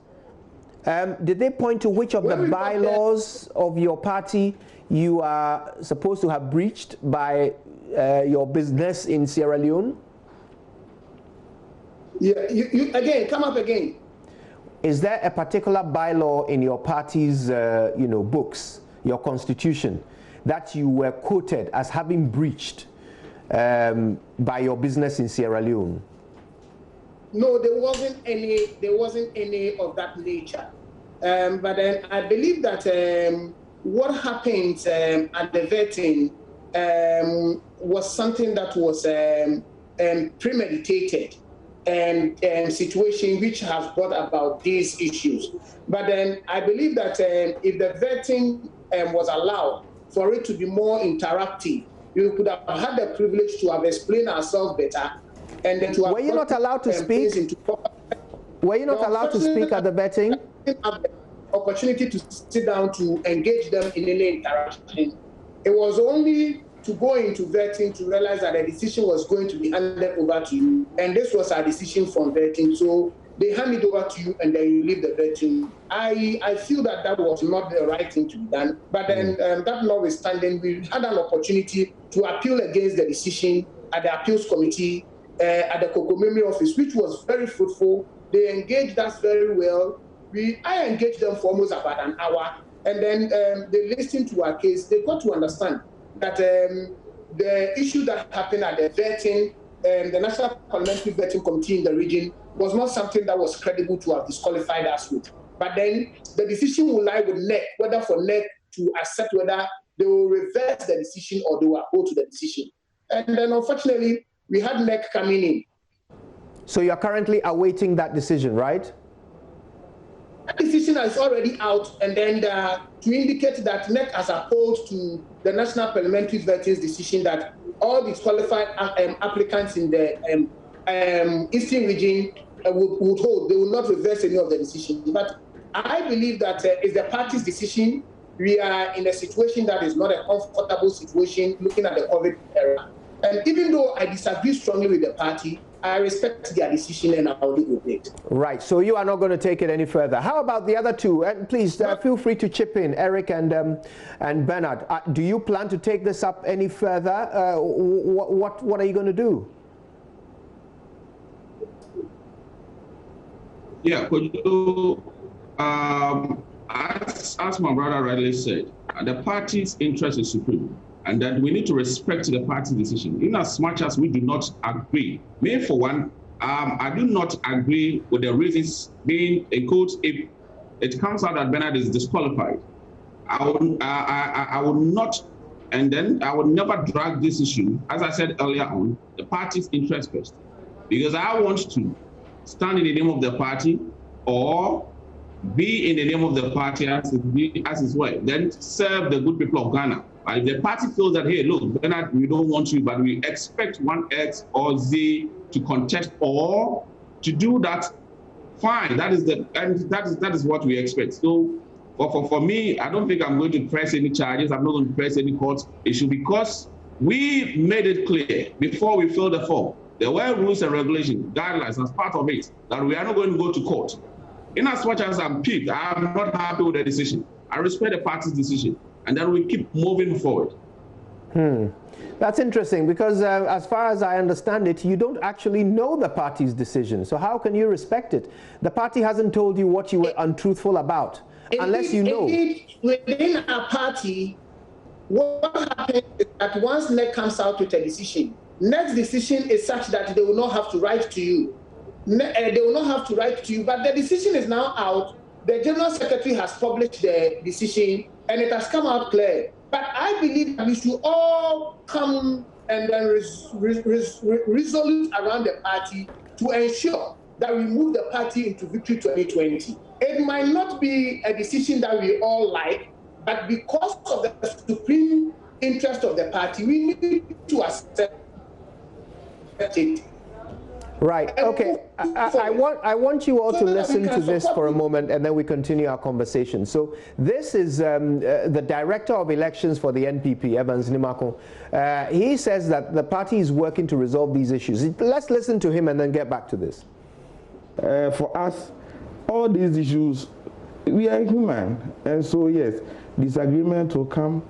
Did they point to which of the bylaws of your party you are supposed to have breached by your business in Sierra Leone? Yeah, again, come up again. Is there a particular bylaw in your party's books, your constitution, that you were quoted as having breached by your business in Sierra Leone? No, there wasn't any of that nature. But then I believe that what happened at the vetting was something that was premeditated and situation which has brought about these issues. But then I believe that if the vetting was allowed for it to be more interactive, we could have had the privilege to have explained ourselves better. And then to were you not allowed to speak? Were you not allowed to speak at the vetting? Have the opportunity to sit down to engage them in any interaction. It was only to go into vetting to realize that the decision was going to be handed over to you, and this was our decision from vetting. So they hand it over to you, and then you leave the vetting. I feel that that was not the right thing to be done. But then that notwithstanding, we had an opportunity to appeal against the decision at the appeals committee at the Kokomemi office, which was very fruitful. They engaged us very well. I engaged them for almost about an hour, and then they listened to our case. They got to understand that the issue that happened at the vetting, the National Parliamentary Vetting Committee in the region, was not something that was credible to have disqualified us with. But then the decision will lie with NEC, whether for NEC to accept whether they will reverse the decision or they will uphold to the decision. And then unfortunately, we had NEC coming in. So you're currently awaiting that decision, right? That decision is already out, and then to indicate that NEC has opposed to the National Parliamentary Vetting decision that all disqualified applicants in the Eastern region would hold. They will not reverse any of the decisions. But I believe that it's the party's decision. We are in a situation that is not a comfortable situation looking at the COVID era. And even though I disagree strongly with the party, I respect their decision and I'll live with it. Right, so you are not going to take it any further. How about the other two? And please feel free to chip in, Eric and Bernard. Do you plan to take this up any further? What are you going to do? Yeah, as my brother rightly said, the party's interest is supreme, and that we need to respect the party's decision, in as much as we do not agree. Me, for one, I do not agree with the reasons being, in quotes, if it comes out that Bernard is disqualified, I will not, and then I will never drag this issue, as I said earlier on, the party's interest first. Because I want to stand in the name of the party or be in the name of the party as is well, then serve the good people of Ghana. If the party feels that, hey, look, Bernard, we don't want you, but we expect one X or Z to contest or to do that, fine. That is what we expect. So for me, I don't think I'm going to press any charges. I'm not going to press any court issue because we made it clear before we filled the form. There were rules and regulations, guidelines as part of it, that we are not going to go to court. In as much as I'm peeved, I'm not happy with the decision. I respect the party's decision, and then we keep moving forward. That's interesting because as far as I understand it, you don't actually know the party's decision. So how can you respect it? The party hasn't told you what you were untruthful about, unless you know. Within our party, what happens is that once NEC comes out with a decision, NEC's decision is such that they will not have to write to you. They will not have to write to you, but the decision is now out. The General Secretary has published the decision, and it has come out clear. But I believe that we should all come and then resolute around the party to ensure that we move the party into Victory 2020. It might not be a decision that we all like, but because of the supreme interest of the party, we need to accept it. Right. Okay. I want you all to listen to this for a moment, and then we continue our conversation. So this is the Director of Elections for the NPP, Evans Nimako. He says that the party is working to resolve these issues. Let's listen to him and then get back to this. For us, all these issues, we are human, and so yes, disagreement will come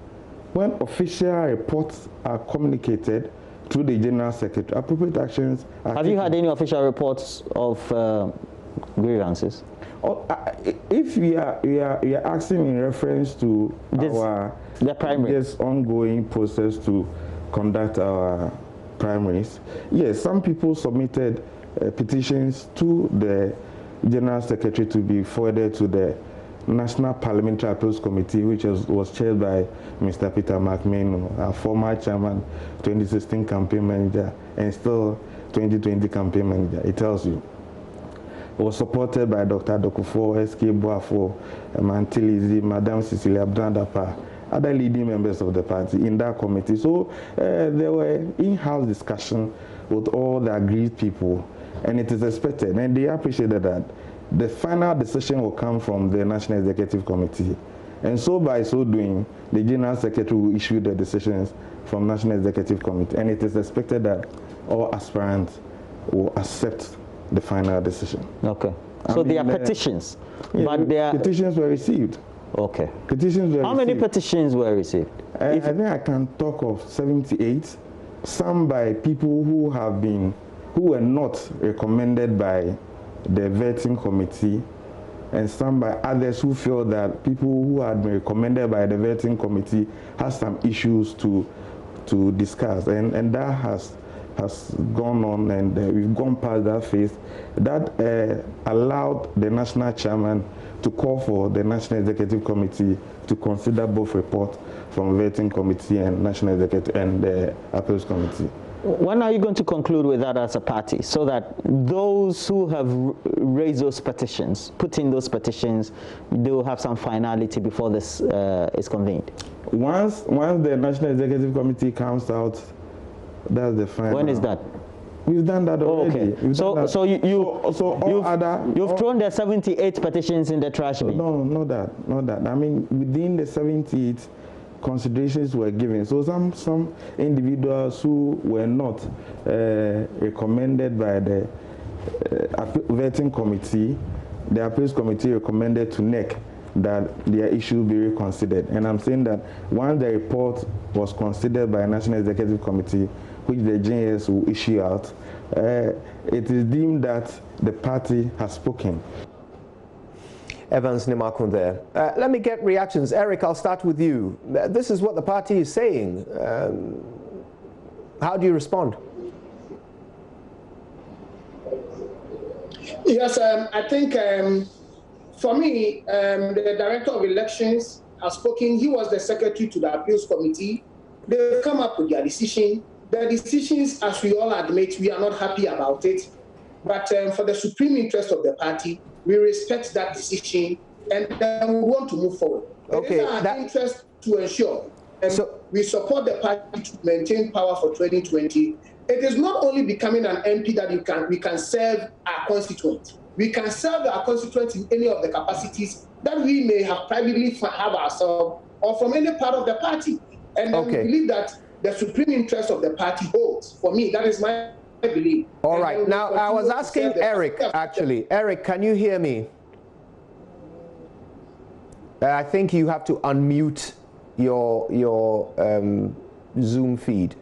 when official reports are communicated through the General Secretary. Appropriate actions are Have you had any official reports of grievances? If we are asking in reference to this ongoing process to conduct our primaries, yes, some people submitted petitions to the General Secretary to be forwarded to the National Parliamentary Appeals Committee, which was chaired by Mr. Peter McMahon, our former chairman, 2016 campaign manager, and still 2020 campaign manager. It tells you. It was supported by Dr. Dokufo, S.K. Boafo, Mantilizi, Madam Cecilia Brandapa, other leading members of the party in that committee. So there were in-house discussion with all the aggrieved people, and it is expected, and they appreciated that the final decision will come from the National Executive Committee. And so by so doing, the General Secretary will issue the decisions from National Executive Committee, and it is expected that all aspirants will accept the final decision. Okay. So there are petitions, but there are... Petitions were received. Okay. Petitions were How many petitions were received? I think I can talk of 78, some by people who were not recommended by the vetting committee, and some by others who feel that people who had been recommended by the vetting committee have some issues to discuss, and that has gone on, and we've gone past that phase. That allowed the national chairman to call for the National Executive Committee to consider both reports from vetting committee and National Executive and the Appeals Committee. When are you going to conclude with that as a party, so that those who have raised those petitions, put in those petitions, they will have some finality before this is convened? Once the National Executive Committee comes out, that's the final. When is that? We've done that already. Oh, okay. You've thrown the 78 petitions in the trash bin? No, not that. I mean, within the 78, considerations were given. So some individuals who were not recommended by the vetting committee, the appeals committee recommended to NEC that their issue be reconsidered. And I'm saying that once the report was considered by a National Executive Committee, which the JS will issue out, it is deemed that the party has spoken. Evans Nimakun there. Let me get reactions. Eric, I'll start with you. This is what the party is saying. How do you respond? Yes, I think for me, the Director of Elections has spoken. He was the Secretary to the Appeals Committee. They've come up with their decision. The decisions, as we all admit, we are not happy about it. But for the supreme interest of the party, we respect that decision, and we want to move forward. Okay, it is our interest to ensure we support the party to maintain power for 2020. It is not only becoming an MP that we can serve our constituents. We can serve our constituents in any of the capacities that we may have privately have ourselves, or from any part of the party. And we believe that the supreme interest of the party holds. For me, that is my belief. All right. Now, I was asking Eric, actually. Eric, can you hear me? I think you have to unmute your Zoom feed.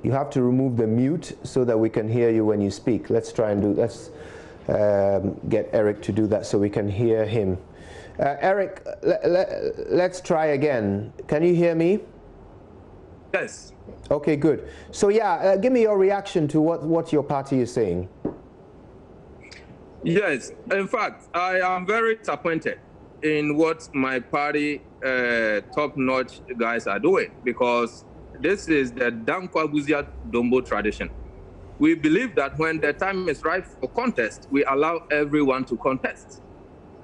You have to remove the mute so that we can hear you when you speak. Let's try and let's get Eric to do that so we can hear him. Eric, let's try again. Can you hear me? Yes. Okay, good. So yeah, give me your reaction to what your party is saying. Yes, in fact, I am very disappointed in what my party top-notch guys are doing, because this is the Dankwa Buzia Dombo tradition. We believe that when the time is right for contest, we allow everyone to contest.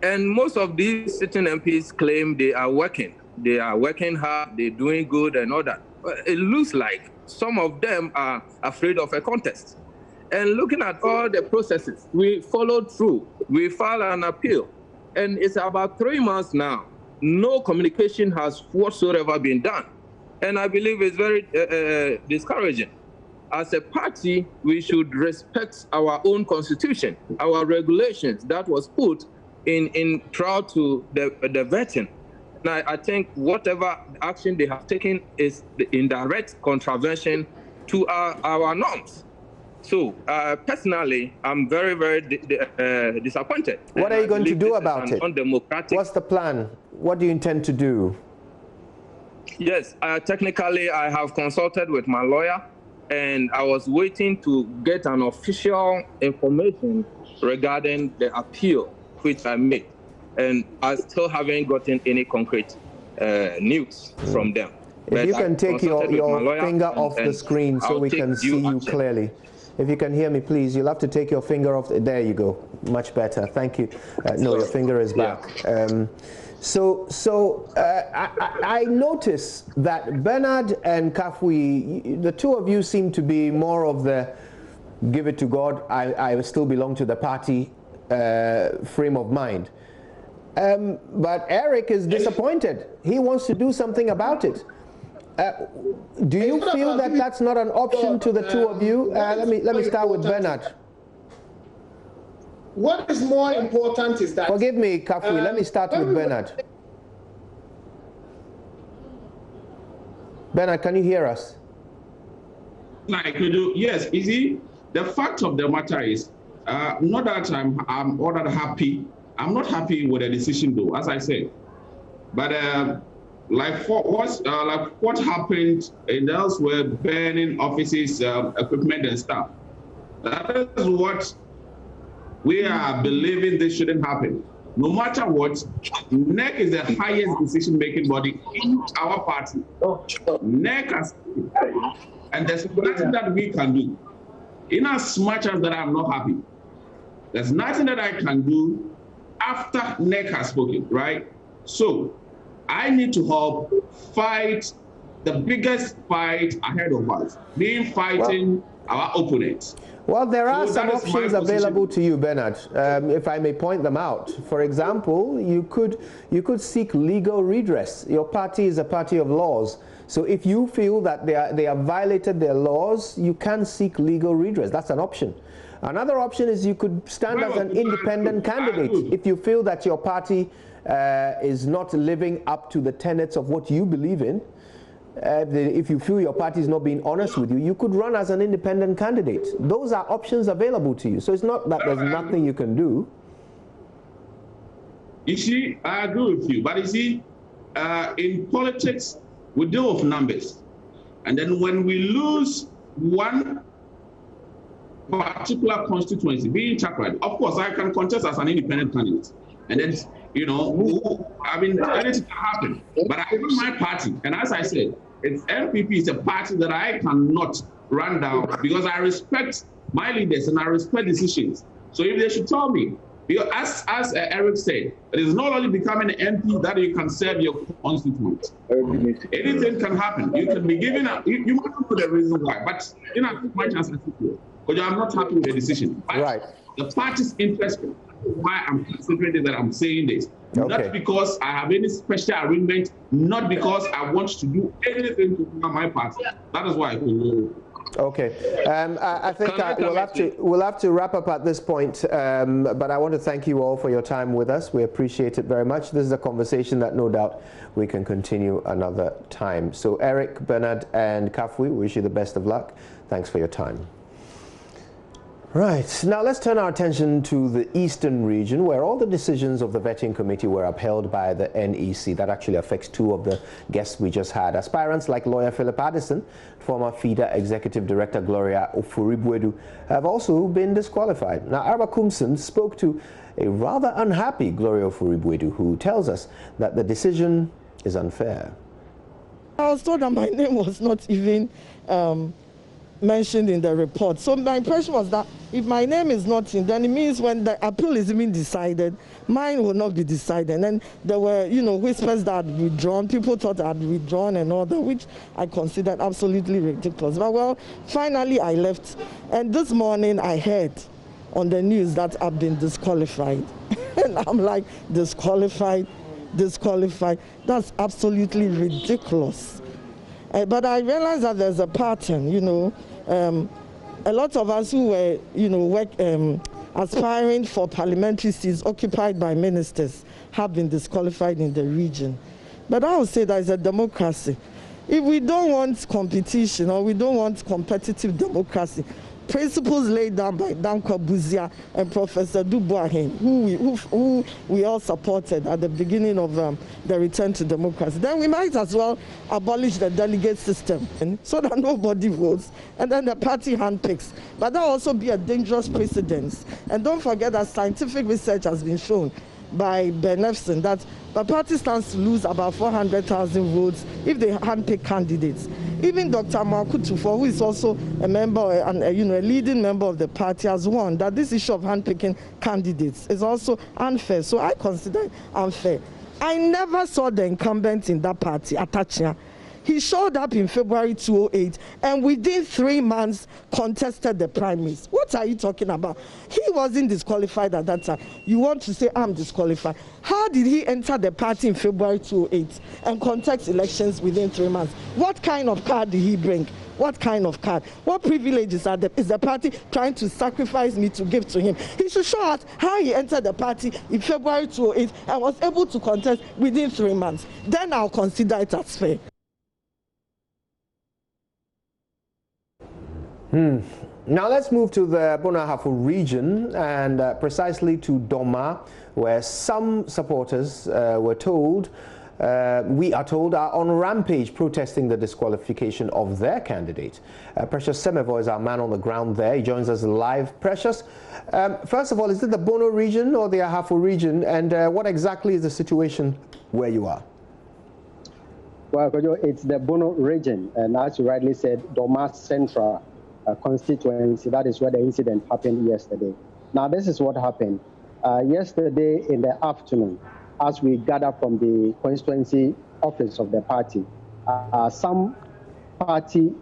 And most of these sitting MPs claim they are working. They are working hard, they're doing good and all that. It looks like some of them are afraid of a contest. And looking at all the processes, we followed through. We filed an appeal. And it's about 3 months now. No communication has whatsoever been done. And I believe it's very discouraging. As a party, we should respect our own constitution, our regulations that was put in trial to the vetting. And I think whatever action they have taken is in direct contravention to our norms. So personally, I'm very, very disappointed. What are you going to do about it? Undemocratic. What's the plan? What do you intend to do? Yes, technically, I have consulted with my lawyer, and I was waiting to get an official information regarding the appeal which I made, and I still haven't gotten any concrete news from them. If you can take your finger off the screen so we can see you clearly. If you can hear me, please, you'll have to take your finger off. There you go. Much better. Thank you. No, your finger is back. I notice that Bernard and Kafui, the two of you seem to be more of the give it to God, I still belong to the party frame of mind. But Eric is disappointed. He wants to do something about it. Do you feel that that's not an option to the two of you? Let me start with Bernard. What is more important is that... Forgive me, Kafui. Let me start with Bernard. Bernard, can you hear us? Like you do, yes. You see, the fact of the matter is, not that I'm all that happy. I'm not happy with the decision, though, as I said. But like what happened in elsewhere, burning offices, equipment and stuff. That is what we are believing this shouldn't happen. No matter what, NEC is the highest decision-making body in our party. NEC has, and there's nothing that we can do. In as much as that I'm not happy, there's nothing that I can do after NEC has spoken, right? So I need to help fight the biggest fight ahead of us, fighting our opponents. Well, there are some options available to you, Bernard, if I may point them out. For example, you could seek legal redress. Your party is a party of laws. So if you feel that they have violated their laws, you can seek legal redress. That's an option. Another option is you could stand as an independent candidate if you feel that your party is not living up to the tenets of what you believe in. If you feel your party is not being honest with you, you could run as an independent candidate. Those are options available to you. So it's not that there's nothing you can do. You see, I agree with you. But you see, in politics, we deal with numbers. And then when we lose one particular constituency, being Chakwad, of course, I can contest as an independent candidate. And then, you know, anything can happen. But I run my party. And as I said, MPP is a party that I cannot run down because I respect my leaders and I respect decisions. So if they should tell me, because as Eric said, it is not only becoming an MP that you can serve your constituents. Anything can happen. You can be given you might not know the reason why, but you know, my chance to because I'm not happy with the decision. But right. The party's interest, why I'm considering that I'm saying this. Okay. Not because I have any special arrangement, not because I want to do anything to my party. That is why I can. Okay, I think we'll have to wrap up at this point, but I want to thank you all for your time with us. We appreciate it very much. This is a conversation that no doubt we can continue another time. So Eric, Bernard and Kafui, wish you the best of luck. Thanks for your time. Right, now let's turn our attention to the Eastern region where all the decisions of the vetting committee were upheld by the NEC. That actually affects two of the guests we just had. Aspirants like lawyer Philip Addison, former FIDA Executive Director Gloria Ofuribwedu have also been disqualified. Now Arba Kumson spoke to a rather unhappy Gloria Ofuribwedu who tells us that the decision is unfair. I was told that my name was not even mentioned in the report. So my impression was that if my name is not in, then it means when the appeal is even decided, mine will not be decided. And there were, you know, whispers that I'd withdrawn. People thought I'd withdrawn and all that, which I considered absolutely ridiculous. But well, finally I left. And this morning I heard on the news that I've been disqualified. And I'm like, disqualified? That's absolutely ridiculous. But I realized that there's a pattern, you know. A lot of us who were, you know, aspiring for parliamentary seats occupied by ministers have been disqualified in the region. But I would say that it's a democracy. If we don't want competition or we don't want competitive democracy, principles laid down by Danko Buzia and Professor Dubois, who we all supported at the beginning of the return to democracy. Then we might as well abolish the delegate system so that nobody votes, and then the party handpicks. But that will also be a dangerous precedent. And don't forget that scientific research has been shown by Benefson that the party stands to lose about 400,000 votes if they handpick candidates. Even Dr. Makutufo, who is also a member and a leading member of the party, has warned that this issue of handpicking candidates is also unfair. So I consider it unfair. I never saw the incumbent in that party, Atachia. He showed up in February 2008 and within 3 months contested the primaries. What are you talking about? He wasn't disqualified at that time. You want to say I'm disqualified. How did he enter the party in February 2008 and contest elections within 3 months? What kind of card did he bring? What kind of card? What privileges is the party trying to sacrifice me to give to him? He should show us how he entered the party in February 2008 and was able to contest within 3 months. Then I'll consider it as fair. Now let's move to the Bonahafo region and precisely to Doma, where some supporters we are told, are on rampage protesting the disqualification of their candidate. Precious Semevo is our man on the ground there. He joins us live. Precious, first of all, is it the Bono region or the Ahafo region, and what exactly is the situation where you are? Well, it's the Bono region, and as you rightly said, Doma Central constituency. That is where the incident happened yesterday. Now, this is what happened. Yesterday in the afternoon, as we gather from the constituency office of the party, some party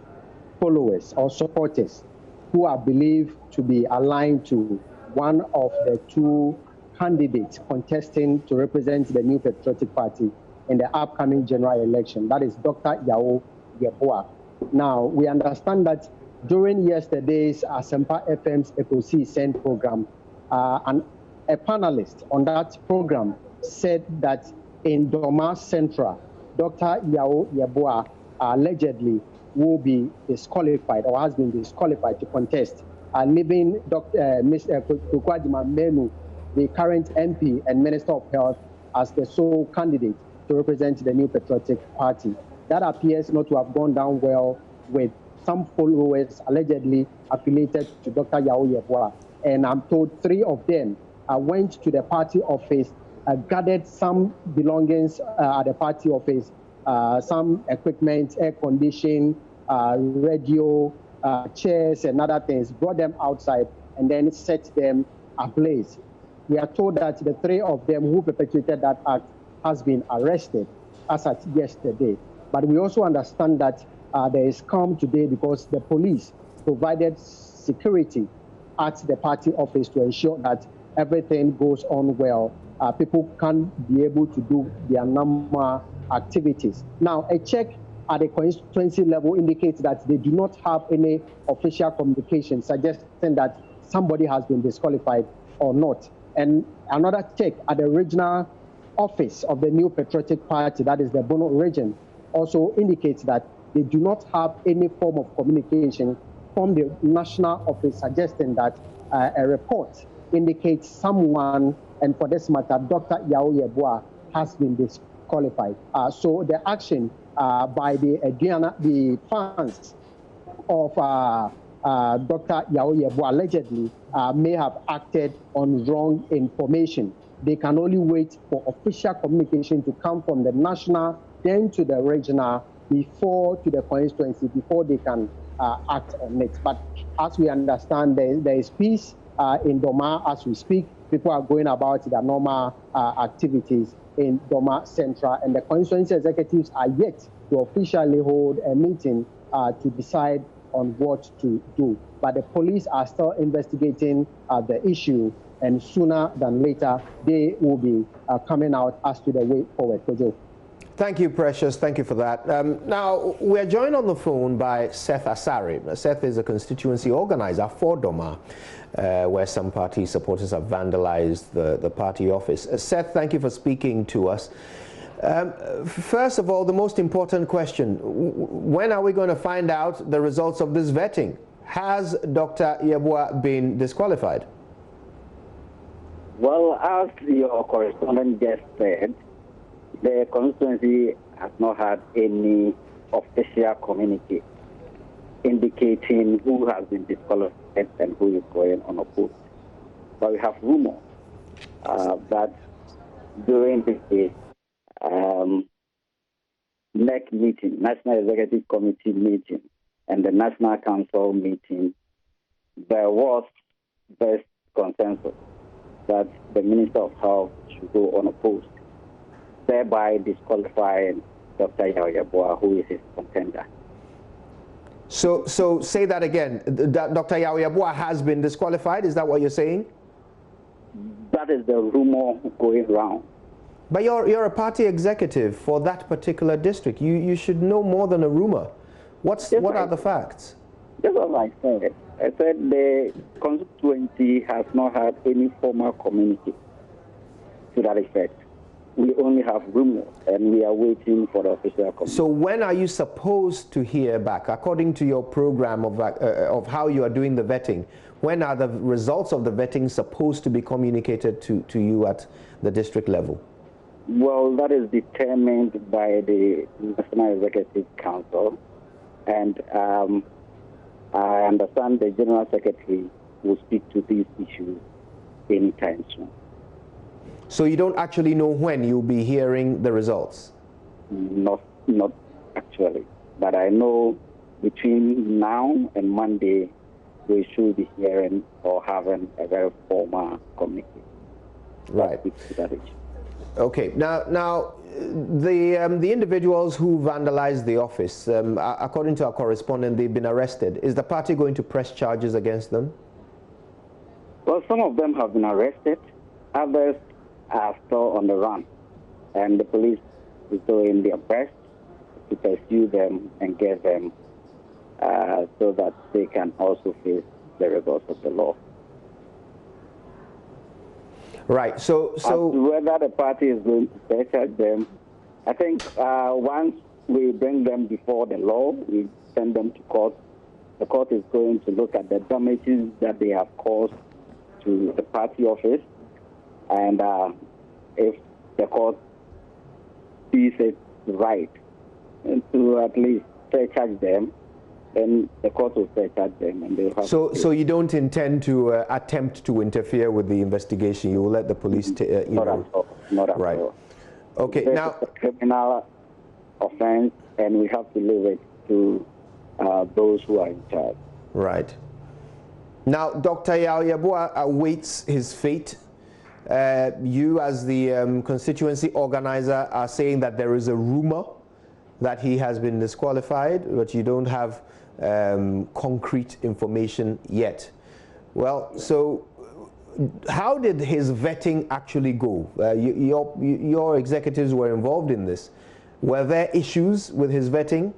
followers or supporters who are believed to be aligned to one of the two candidates contesting to represent the New Patriotic Party in the upcoming general election, that is Dr. Yao Yeboah. Now, we understand that during yesterday's Asempa FM's Ecosi Send program, a panelist on that program said that in Doma Central, Dr. Yao Yeboah allegedly will be disqualified or has been disqualified to contest, leaving Mr. Kukwadima Menu, the current MP and Minister of Health, as the sole candidate to represent the New Patriotic Party. That appears not to have gone down well with some followers allegedly affiliated to Dr. Yao Yeboah. And I'm told 3 of them went to the party office, gathered some belongings at the party office, some equipment, air conditioning, radio, chairs, and other things, brought them outside, and then set them ablaze. We are told that the 3 of them who perpetrated that act has been arrested as at yesterday. But we also understand that there is calm today because the police provided security at the party office to ensure that everything goes on well. People can be able to do their normal activities. Now, a check at the constituency level indicates that they do not have any official communication suggesting that somebody has been disqualified or not. And another check at the regional office of the New Patriotic Party, that is the Bono region, also indicates that they do not have any form of communication from the national office suggesting that a report indicates someone, and for this matter, Dr. Yao Yeboah, has been disqualified. So the action by the fans of Dr. Yao Yeboah allegedly may have acted on wrong information. They can only wait for official communication to come from the national, then to the regional, before to the constituency, before they can act on it. But as we understand, there is peace in Doma as we speak. People are going about their normal activities in Doma Central, and the constituency executives are yet to officially hold a meeting to decide on what to do. But the police are still investigating the issue, and sooner than later, they will be coming out as to the way forward. Kojo. Thank you, Precious. Thank you for that. Now, we're joined on the phone by Seth Asare. Seth is a constituency organizer for Doma, where some party supporters have vandalized the party office. Seth, thank you for speaking to us. First of all, the most important question, when are we going to find out the results of this vetting? Has Dr. Yeboah been disqualified? Well, as your correspondent just said, the constituency has not had any official communique indicating who has been disqualified and who is going unopposed. But we have rumors that during the NEC meeting, National Executive Committee meeting, and the National Council meeting, there was best consensus that the Minister of Health should go unopposed, thereby disqualifying Dr. Yeboah, who is his contender. So say that again. Dr. Yeboah has been disqualified. Is that what you're saying? That is the rumor going around. But you're a party executive for that particular district. You should know more than a rumor. What are the facts? That's what I said. I said the constituency has not had any formal communique to that effect. We only have rumors, and we are waiting for the official communique. So when are you supposed to hear back? According to your program of how you are doing the vetting, when are the results of the vetting supposed to be communicated to you at the district level? Well, that is determined by the National Executive Council, and I understand the General Secretary will speak to these issues anytime soon. So you don't actually know when you'll be hearing the results? Not actually, but I know between now and Monday we should be hearing or having a very formal communique. Right. Okay. Now, the individuals who vandalized the office, according to our correspondent, they've been arrested. Is the party going to press charges against them? Well, some of them have been arrested. Others are still on the run, and the police is doing their best to pursue them and get them so that they can also face the rigors of the law. Right. So as to whether the party is going to charge them, I think once we bring them before the law, we send them to court. The court is going to look at the damages that they have caused to the party office, and if the court sees it right to at least charge them, then the court will charge them, and they'll have. So you don't intend to attempt to interfere with the investigation? You will let the police, Not at all. Okay. This now, is a criminal offense, and we have to leave it to those who are in charge. Right. Now, Dr. Yeboah awaits his fate. You, as the constituency organizer, are saying that there is a rumor that he has been disqualified, but you don't have concrete information yet. Well, so how did his vetting actually go? Your executives were involved in this. Were there issues with his vetting?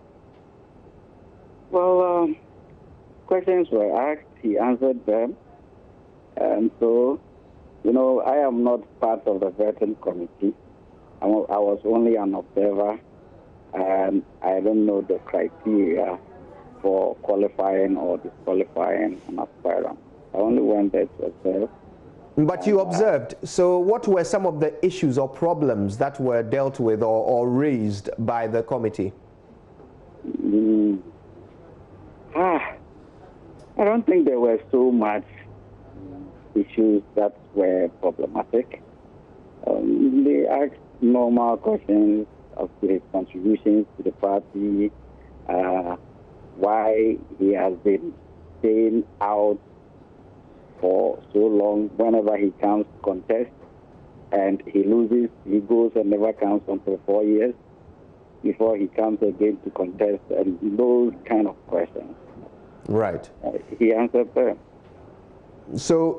Well, questions were asked, he answered them, and so, I am not part of the vetting committee. I was only an observer, and I don't know the criteria for qualifying or disqualifying an aspirant. I only went there to observe. But you observed. So what were some of the issues or problems that were dealt with or raised by the committee? I don't think there were so much issues that were problematic. They asked normal questions of his contributions to the party, why he has been staying out for so long. Whenever he comes to contest and he loses, he goes and never comes until 4 years before he comes again to contest, and those kind of questions. Right. He answered them. So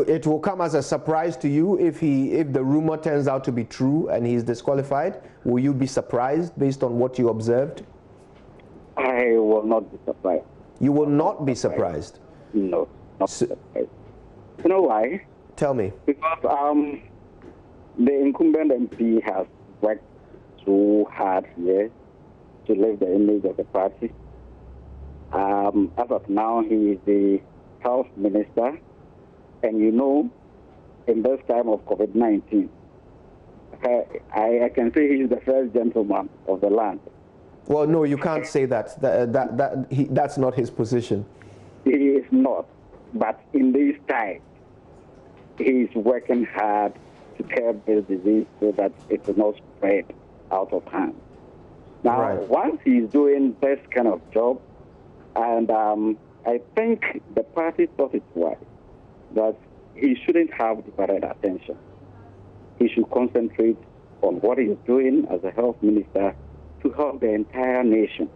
it will come as a surprise to you if the rumor turns out to be true and he's disqualified. Will you be surprised based on what you observed? I will not be surprised. You will not be surprised? No, not surprised. You know why? Tell me. Because the incumbent MP has worked so hard here to lift the image of the party. As of now, he is the health minister. And you know, in this time of COVID-19, I can say he's the first gentleman of the land. Well, no, you can't say that. That's not his position. He is not. But in this time, he is working hard to curb this disease so that it will not spread out of hand. Now, once he's doing this kind of job, and I think the party thought it wise that he shouldn't have divided attention. He should concentrate on what he's doing as a health minister to help the entire nation.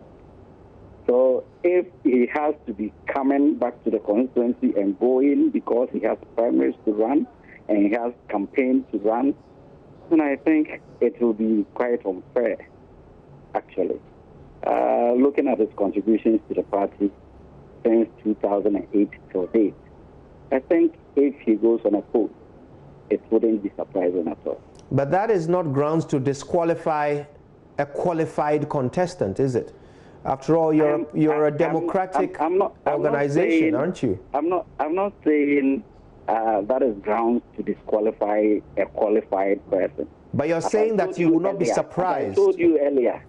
So if he has to be coming back to the constituency and going because he has primaries to run and he has campaigns to run, then I think it will be quite unfair, actually. Looking at his contributions to the party since 2008 till date, I think if he goes on a poll, it wouldn't be surprising at all. But that is not grounds to disqualify a qualified contestant, is it? After all, you're a democratic organization, aren't you? I'm not saying that is grounds to disqualify a qualified person. But you're saying that you will not be surprised. I told you earlier,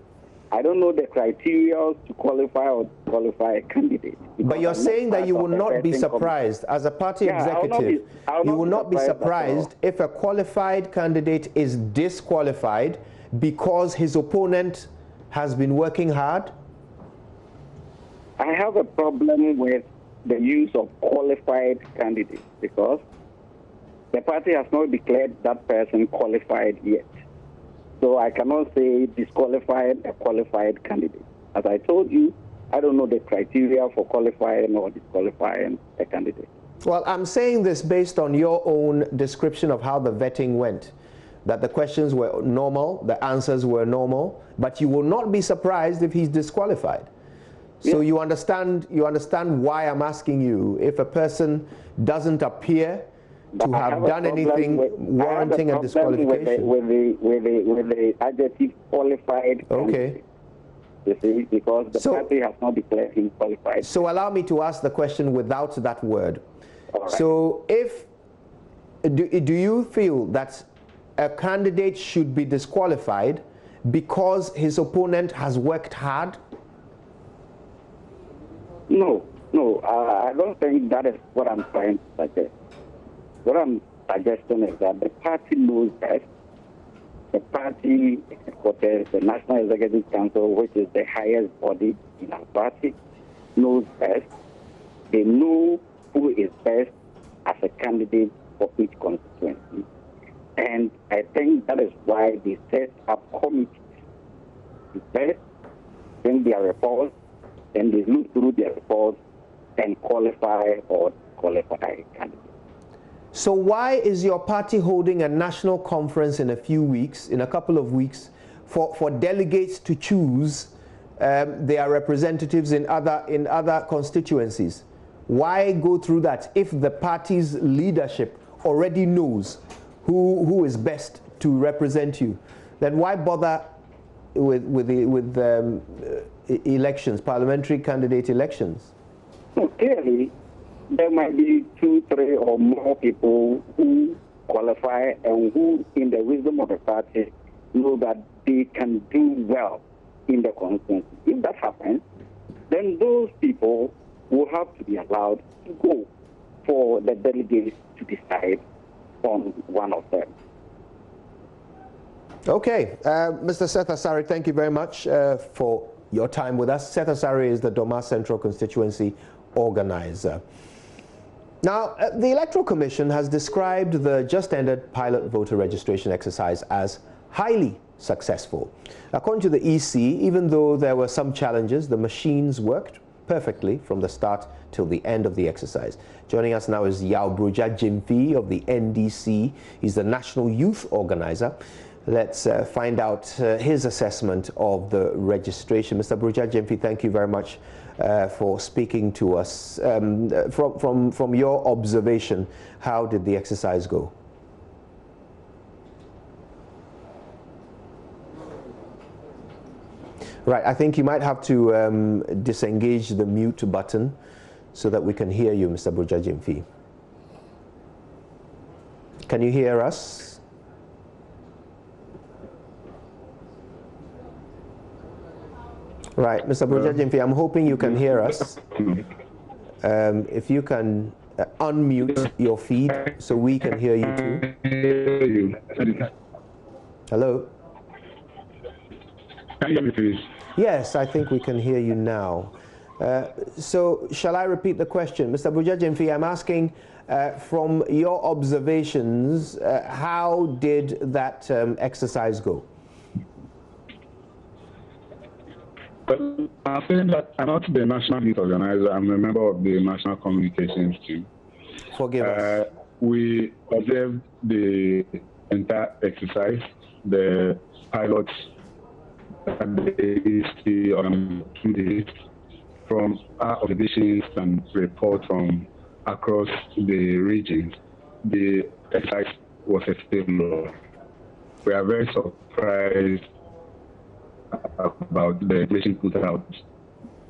I don't know the criteria to qualify or qualify a candidate. But you're saying that you will not be surprised as a party executive. You will not be surprised if a qualified candidate is disqualified because his opponent has been working hard? I have a problem with the use of qualified candidates because the party has not declared that person qualified yet. So I cannot say disqualified a qualified candidate. As I told you, I don't know the criteria for qualifying or disqualifying a candidate. Well, I'm saying this based on your own description of how the vetting went. That the questions were normal, the answers were normal, but you will not be surprised if he's disqualified. So you understand why I'm asking you, if a person doesn't appear to have done anything warranting a disqualification. With the adjective qualified. Okay. You see, because the party has not declared him qualified. So allow me to ask the question without that word. Right. So do you feel that a candidate should be disqualified because his opponent has worked hard? No, I don't think that is what I'm trying to suggest. What I'm suggesting is that the party knows best. The party headquarters, the National Executive Council, which is the highest body in our party, knows best. They know who is best as a candidate for each constituency. And I think that is why they set up committees to first bring their reports, and they look through their reports and qualify or disqualify candidates. So why is your party holding a national conference in a couple of weeks, for delegates to choose their representatives in other constituencies? Why go through that if the party's leadership already knows who is best to represent you? Then why bother with elections, parliamentary candidate elections? No, clearly, there might be 2, 3 or more people who qualify and who, in the wisdom of the party, know that they can do well in the constituency. If that happens, then those people will have to be allowed to go for the delegates to decide on one of them. Okay, Mr. Seth Asare, thank you very much for your time with us. Seth Asare is the Doma Central Constituency organizer. Now, the Electoral Commission has described the just-ended pilot voter registration exercise as highly successful. According to the EC, even though there were some challenges, the machines worked perfectly from the start till the end of the exercise. Joining us now is Yao Bruja Jimfi of the NDC. He's the National Youth Organizer. Let's find out his assessment of the registration. Mr. Bruja Jimfi, thank you very much for speaking to us. From your observation, how did the exercise go? Right, I think you might have to disengage the mute button so that we can hear you, Mr. Brujajimfi. Can you hear us? Right, Mr. Brujajimfi, I'm hoping you can hear us. If you can unmute your feed so we can hear you too. Hello? Can you hear me, please? Yes, I think we can hear you now. So shall I repeat the question? Mr. Brujajimfi, I'm asking from your observations, how did that exercise go? Well, I'm saying that I'm not the national youth organizer. I'm a member of the national communications team. Forgive us. We observed the entire exercise, the pilots, and the history on 2 days, from our observations and reports from across the regions. The exercise was a failure. We are very surprised about the information put out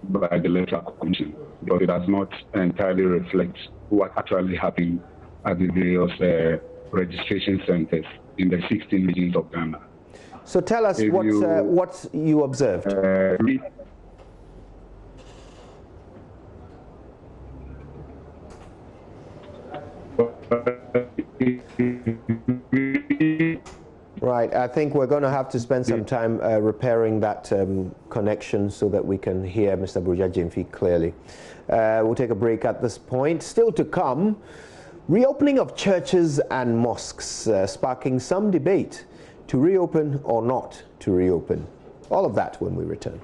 by the Electoral Commission, because it does not entirely reflect what actually happened at the various registration centers in the 16 regions of Ghana. So tell us what you observed. Right, I think we're going to have to spend some time repairing that connection so that we can hear Mr. Brujajimfi clearly. We'll take a break at this point. Still to come, reopening of churches and mosques, sparking some debate to reopen or not to reopen. All of that when we return.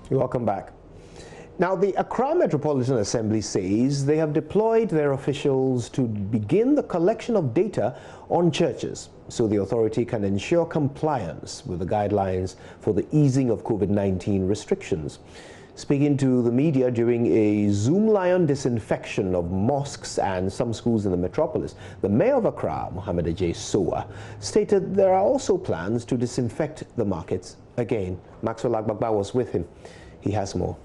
Welcome back. Now, the Accra Metropolitan Assembly says they have deployed their officials to begin the collection of data on churches so the authority can ensure compliance with the guidelines for the easing of COVID-19 restrictions. Speaking to the media during a Zoom Lion disinfection of mosques and some schools in the metropolis, the mayor of Accra, Mohammed Ajay Sowa, stated there are also plans to disinfect the markets again. Maxwell Agbagba was with him. He has more.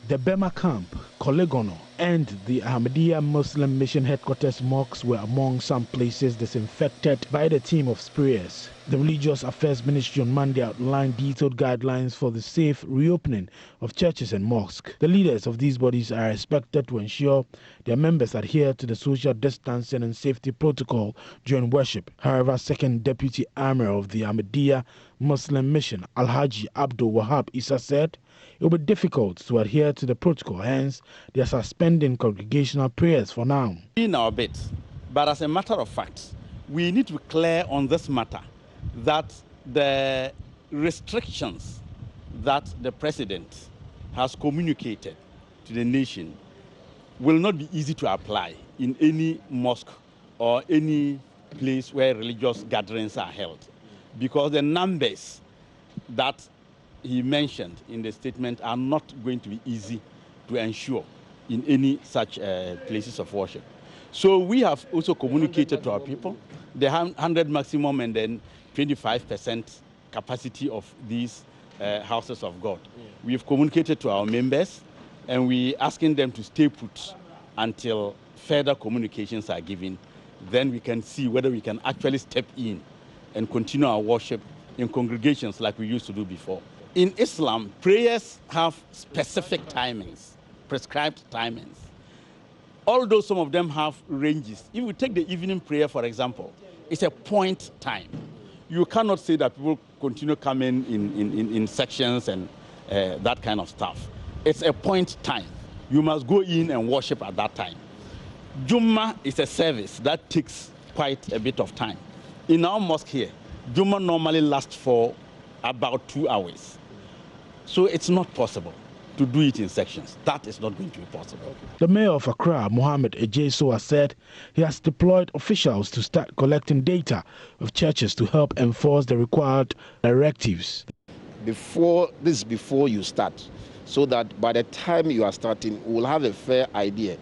The Bema Camp, Kolegono, and the Ahmadiyya Muslim Mission Headquarters mosques were among some places disinfected by the team of sprayers. The Religious Affairs Ministry on Monday outlined detailed guidelines for the safe reopening of churches and mosques. The leaders of these bodies are expected to ensure their members adhere to the social distancing and safety protocol during worship. However, Second Deputy Amir of the Ahmadiyya Muslim Mission, Alhaji Abdul Wahab Issa, said it will be difficult to adhere to the protocol, hence they are suspending congregational prayers for now. In our bit, but as a matter of fact, we need to be clear on this matter that the restrictions that the president has communicated to the nation will not be easy to apply in any mosque or any place where religious gatherings are held, because the numbers that he mentioned in the statement are not going to be easy to ensure in any such places of worship. So we have also communicated to our people the 100 maximum and then 25% capacity of these houses of God. We've communicated to our members, and we're asking them to stay put until further communications are given. Then we can see whether we can actually step in and continue our worship in congregations like we used to do before. In Islam, prayers have specific timings, prescribed timings. Although some of them have ranges. If we take the evening prayer, for example, it's a point time. You cannot say that people continue coming in sections and that kind of stuff. It's a point time. You must go in and worship at that time. Jummah is a service that takes quite a bit of time. In our mosque here, Jummah normally lasts for about 2 hours. So it's not possible. to do it in sections. That is not going to be possible. The mayor of Accra, Mohammed Ejesoa, said he has deployed officials to start collecting data of churches to help enforce the required directives. Before you start, so that by the time you are starting, we'll have a fair idea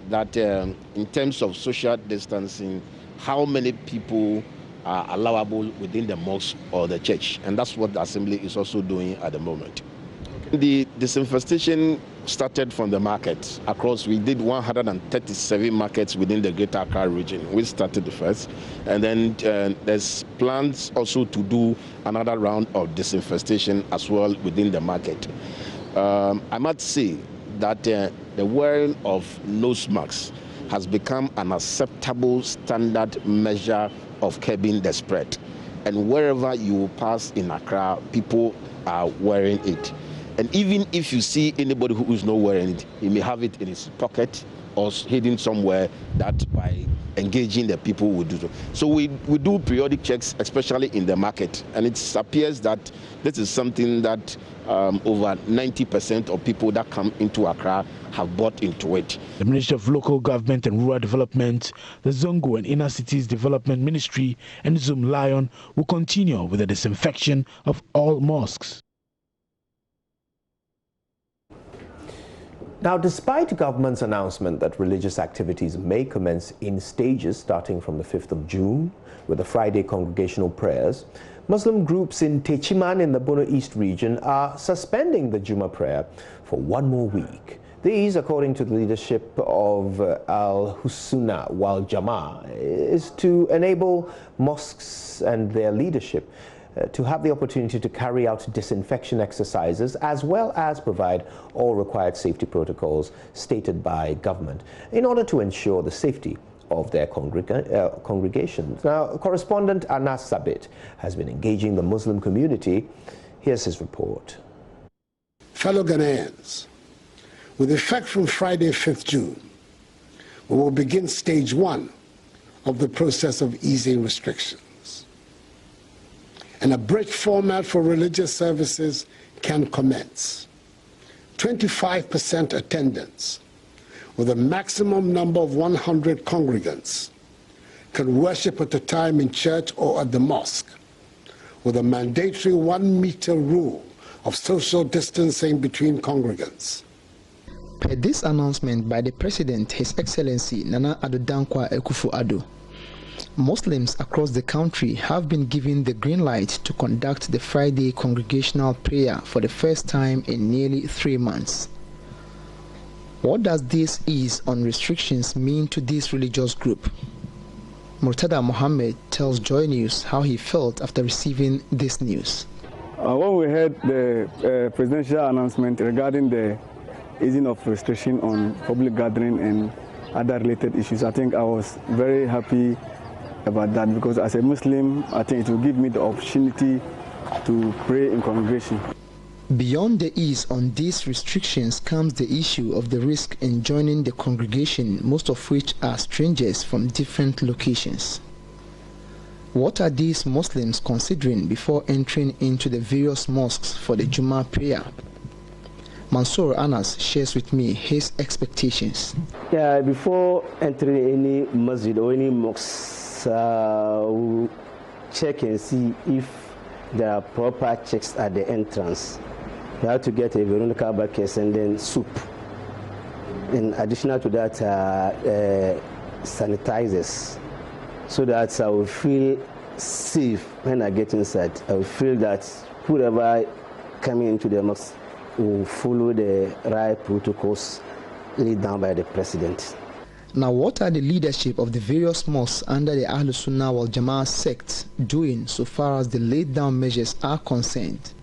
that in terms of social distancing, how many people are allowable within the mosque or the church. And that's what the assembly is also doing at the moment. The disinfestation started from the markets across. We did 137 markets within the Greater Accra region. We started the first. And then there's plans also to do another round of disinfestation as well within the market. I must say that the wearing of nose masks has become an acceptable standard measure of curbing the spread. And wherever you pass in Accra, people are wearing it. And even if you see anybody who is not wearing it, he may have it in his pocket or hidden somewhere that by engaging the people will do so. So we do periodic checks, especially in the market. And it appears that this is something that over 90% of people that come into Accra have bought into it. The Ministry of Local Government and Rural Development, the Zongo and Inner Cities Development Ministry, and Zoom Lion will continue with the disinfection of all mosques. Now, despite the government's announcement that religious activities may commence in stages starting from the 5th of June with the Friday congregational prayers, Muslim groups in Techiman in the Bono East region are suspending the Juma prayer for one more week. These, according to the leadership of Al-Husuna wal Jama'ah, is to enable mosques and their leadership to have the opportunity to carry out disinfection exercises as well as provide all required safety protocols stated by government in order to ensure the safety of their congregations. Now, correspondent Anas Sabit has been engaging the Muslim community. Here's his report. Fellow Ghanaians, with effect from Friday, 5th June, we will begin stage 1 of the process of easing restrictions. An abridged format for religious services can commence. 25% attendance with a maximum number of 100 congregants can worship at a time in church or at the mosque with a mandatory 1 meter rule of social distancing between congregants. Per this announcement by the President, His Excellency Nana Addo Dankwa Akufo-Addo, Muslims across the country have been given the green light to conduct the Friday congregational prayer for the first time in nearly 3 months. What does this ease on restrictions mean to this religious group? Murtada Mohammed tells JoyNews how he felt after receiving this news. When we heard the presidential announcement regarding the easing of restriction on public gathering and other related issues, I think I was very happy about that, because as a Muslim, I think it will give me the opportunity to pray in congregation. Beyond the ease on these restrictions comes the issue of the risk in joining the congregation, most of which are strangers from different locations. What are these Muslims considering before entering into the various mosques for the Jummah prayer? Mansour Anas shares with me his expectations. Yeah, before entering any masjid or any mosque, we'll check and see if there are proper checks at the entrance. You have to get a Veronica bucket and then soup. In addition to that, sanitizers, so that I will feel safe when I get inside. I will feel that whoever coming into the mosque will follow the right protocols laid down by the President. Now, what are the leadership of the various mosques under the Ahlus Sunnah wal Jama'ah sect doing so far as the laid down measures are concerned?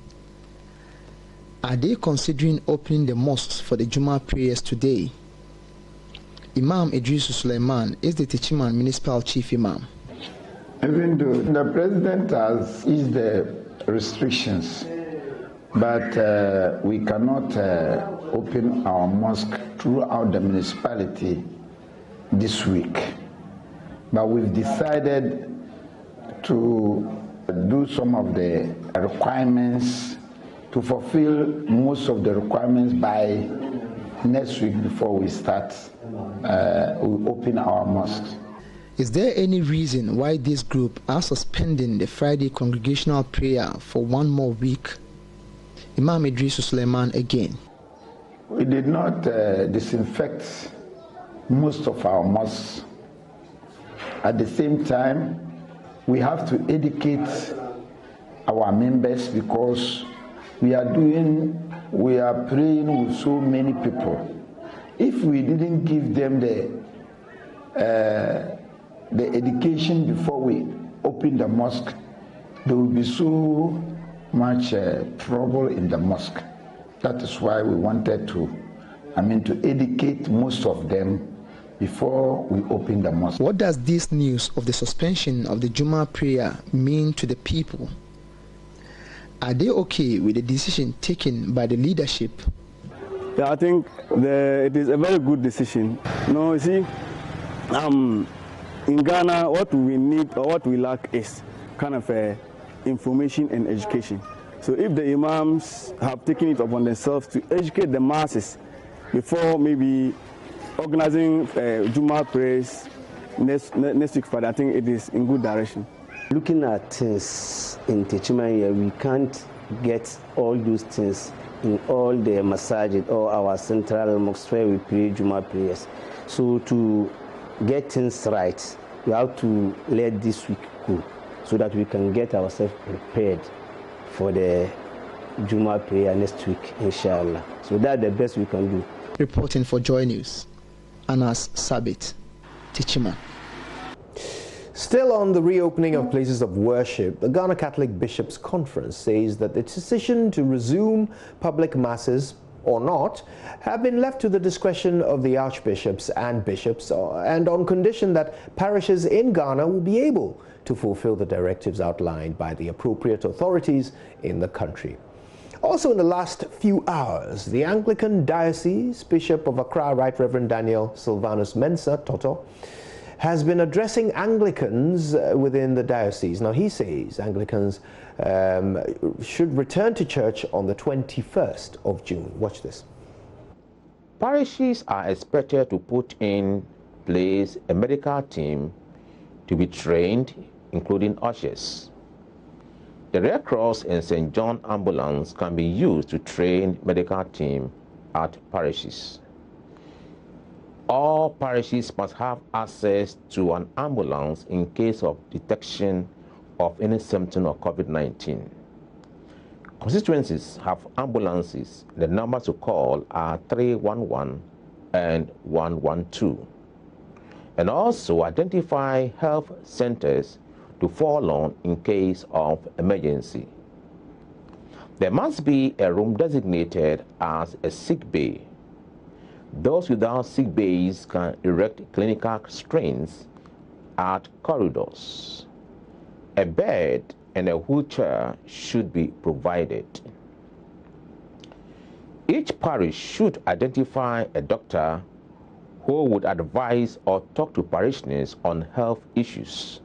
Are they considering opening the mosques for the Jummah prayers today? Imam Idrisu Suleiman is the Techiman Municipal Chief Imam. Even though the President has eased the restrictions, but we cannot open our mosque throughout the municipality this week. But we've decided to do some of the requirements to fulfill most of the requirements by next week before we start, we open our mosques. Is there any reason why this group are suspending the Friday congregational prayer for one more week? Imam Idrisu Suleiman again. We did not disinfect most of our mosques. At the same time, we have to educate our members because we are praying with so many people. If we didn't give them the education before we open the mosque, there will be so much trouble in the mosque. That is why we wanted to educate most of them before we open the mosque. What does this news of the suspension of the Juma prayer mean to the people? Are they okay with the decision taken by the leadership? Yeah, I think it is a very good decision. No, you see, in Ghana, what we need or what we lack is kind of information and education. So if the imams have taken it upon themselves to educate the masses before maybe organizing Juma prayers next week Friday, I think it is in good direction. Looking at things in Techiman here, we can't get all those things in all the masajid or our central mosques where we pray Juma prayers. So to get things right, we have to let this week go so that we can get ourselves prepared for the Juma prayer next week, inshallah. So that's the best we can do. Reporting for Joy News, Anas Sabit, Techiman. Still on the reopening of places of worship, the Ghana Catholic Bishops' Conference says that the decision to resume public masses or not have been left to the discretion of the archbishops and bishops, and on condition that parishes in Ghana will be able to fulfill the directives outlined by the appropriate authorities in the country. Also in the last few hours, the Anglican Diocese Bishop of Accra, Right Reverend Daniel Silvanus Mensah Toto, has been addressing Anglicans within the diocese. Now he says Anglicans should return to church on the 21st of June. Watch this. Parishes are expected to put in place a medical team to be trained, including ushers. The Red Cross and St. John ambulance can be used to train medical team at parishes. All parishes must have access to an ambulance in case of detection of any symptom of COVID-19. Constituencies have ambulances. The numbers to call are 311 and 112. And also identify health centers to fall on in case of emergency. There must be a room designated as a sick bay. Those without sick bays can erect clinical screens at corridors. A bed and a wheelchair should be provided. Each parish should identify a doctor who would advise or talk to parishioners on health issues.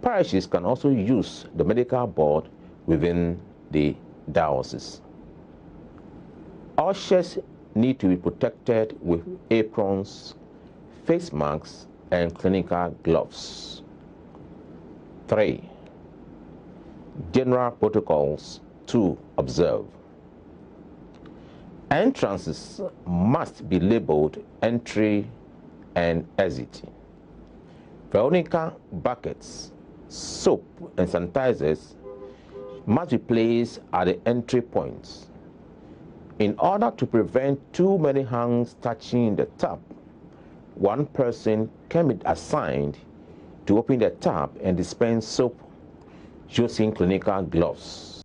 Parishes can also use the medical board within the diocese. Ushers need to be protected with aprons, face masks, and clinical gloves. 3. General protocols to observe. Entrances must be labeled entry and exit. Veronica buckets, soap, and sanitizers must be placed at the entry points. In order to prevent too many hands touching the tap, one person can be assigned to open the tap and dispense soap using clinical gloves.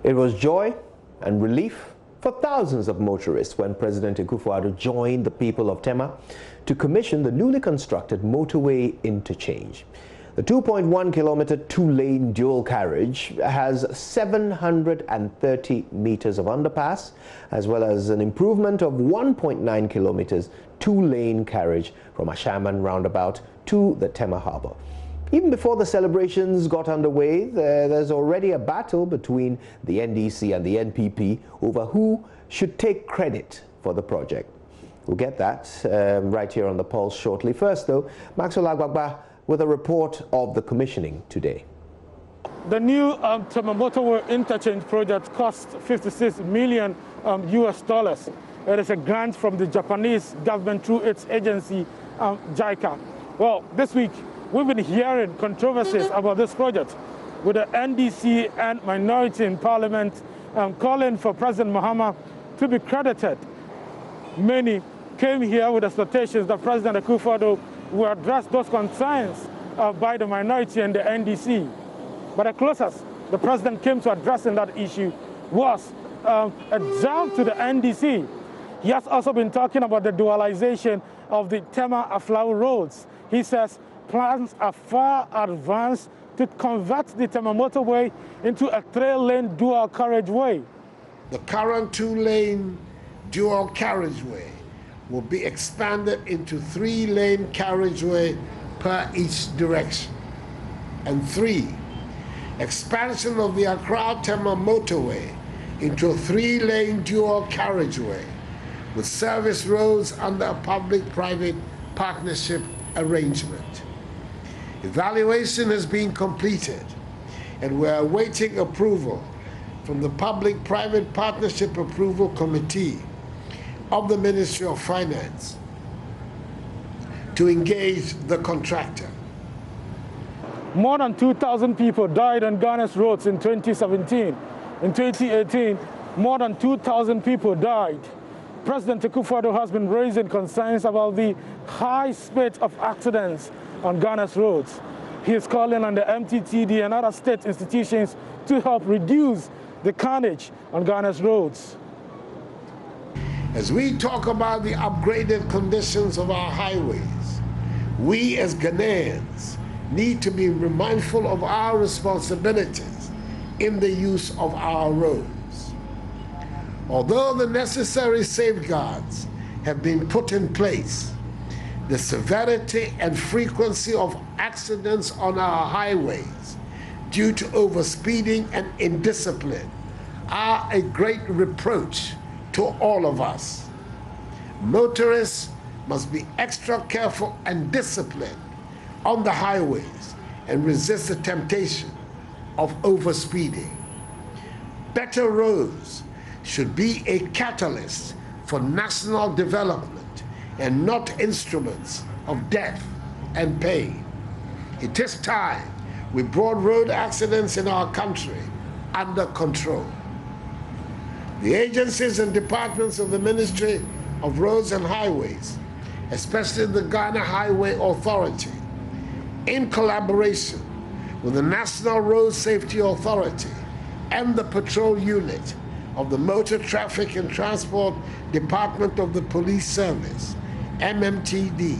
It was joy and relief for thousands of motorists when President Akufo-Addo joined the people of Tema to commission the newly constructed motorway interchange. The 2.1-kilometer two-lane dual carriage has 730 meters of underpass, as well as an improvement of 1.9 kilometers two-lane carriage from Ashaman roundabout to the Tema Harbour. Even before the celebrations got underway, there's already a battle between the NDC and the NPP over who should take credit for the project. We'll get that right here on the Pulse shortly. First, though, Maxwell Agbagba with a report of the commissioning today. The new Temamoto interchange project cost $56 million US. It is a grant from the Japanese government through its agency, JICA. Well, this week, we've been hearing controversies about this project, with the NDC and minority in parliament calling for President Mahama to be credited. Many came here with expectations that President Akufo-Addo will address those concerns by the minority and the NDC. But the closest the president came to addressing that issue was a jab to the NDC. He has also been talking about the dualization of the Tema-Aflao roads. He says plans are far advanced to convert the Temamoto Way into a 3-lane dual carriageway. The current 2-lane dual carriageway will be expanded into 3-lane carriageway per each direction. And 3, expansion of the Accra-Tema motorway into a 3-lane dual carriageway with service roads under a public-private partnership arrangement. Evaluation has been completed, and we're awaiting approval from the Public-Private Partnership Approval Committee of the Ministry of Finance to engage the contractor. More than 2,000 people died on Ghana's roads in 2017. In 2018, more than 2,000 people died. President Akufo-Addo has been raising concerns about the high spate of accidents on Ghana's roads. He is calling on the MTTD and other state institutions to help reduce the carnage on Ghana's roads. As we talk about the upgraded conditions of our highways, we as Ghanaians need to be mindful of our responsibilities in the use of our roads. Although the necessary safeguards have been put in place, the severity and frequency of accidents on our highways due to overspeeding and indiscipline are a great reproach to all of us. Motorists must be extra careful and disciplined on the highways and resist the temptation of overspeeding. Better roads should be a catalyst for national development and not instruments of death and pain. It is time we brought road accidents in our country under control. The agencies and departments of the Ministry of Roads and Highways, especially the Ghana Highway Authority, in collaboration with the National Road Safety Authority and the Patrol Unit of the Motor Traffic and Transport Department of the Police Service, MTTD,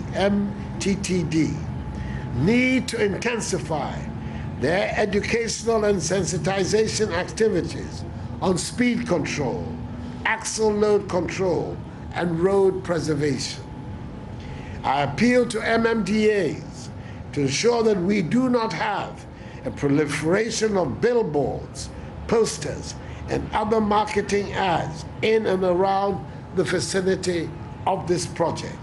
need to intensify their educational and sensitization activities on speed control, axle load control, and road preservation. I appeal to MMDAs to ensure that we do not have a proliferation of billboards, posters, and other marketing ads in and around the vicinity of this project.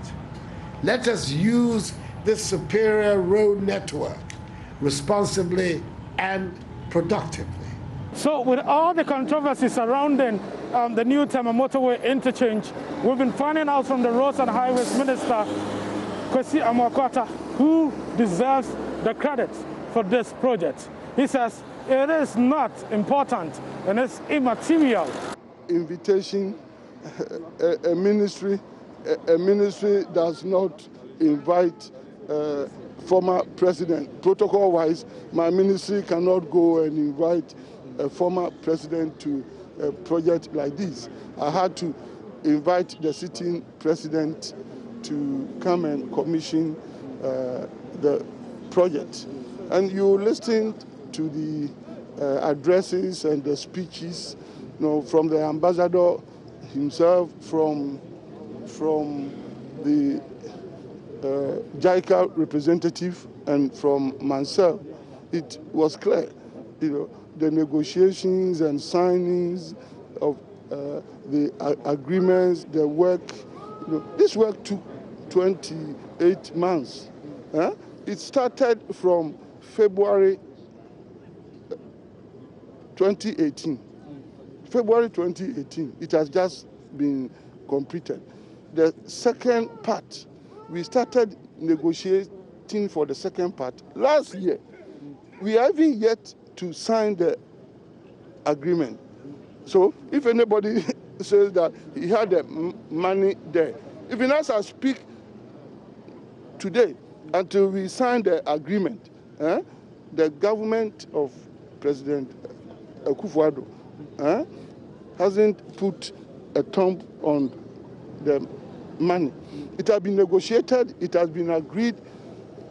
Let us use this superior road network responsibly and productively. So with all the controversy surrounding the new Tema-Motorway interchange, we've been finding out from the Roads and Highways Minister, Kwesi Amoakwata, who deserves the credit for this project. He says it is not important and it's immaterial. Invitation, a ministry does not invite former president. Protocol-wise, my ministry cannot go and invite a former president to a project like this. I had to invite the sitting president to come and commission the project. And you listen to the addresses and the speeches, from the ambassador himself, from the JICA representative and from myself, it was clear, the negotiations and signings of the agreements, the work, this work took 28 months. It started from February 2018. February 2018, it has just been completed. The second part, we started negotiating for the second part last year. We haven't yet to sign the agreement. So if anybody says that he had the money there, even as I speak today, until we sign the agreement, the government of President Akufo-Addo hasn't put a thumb on the money. It has been negotiated, it has been agreed,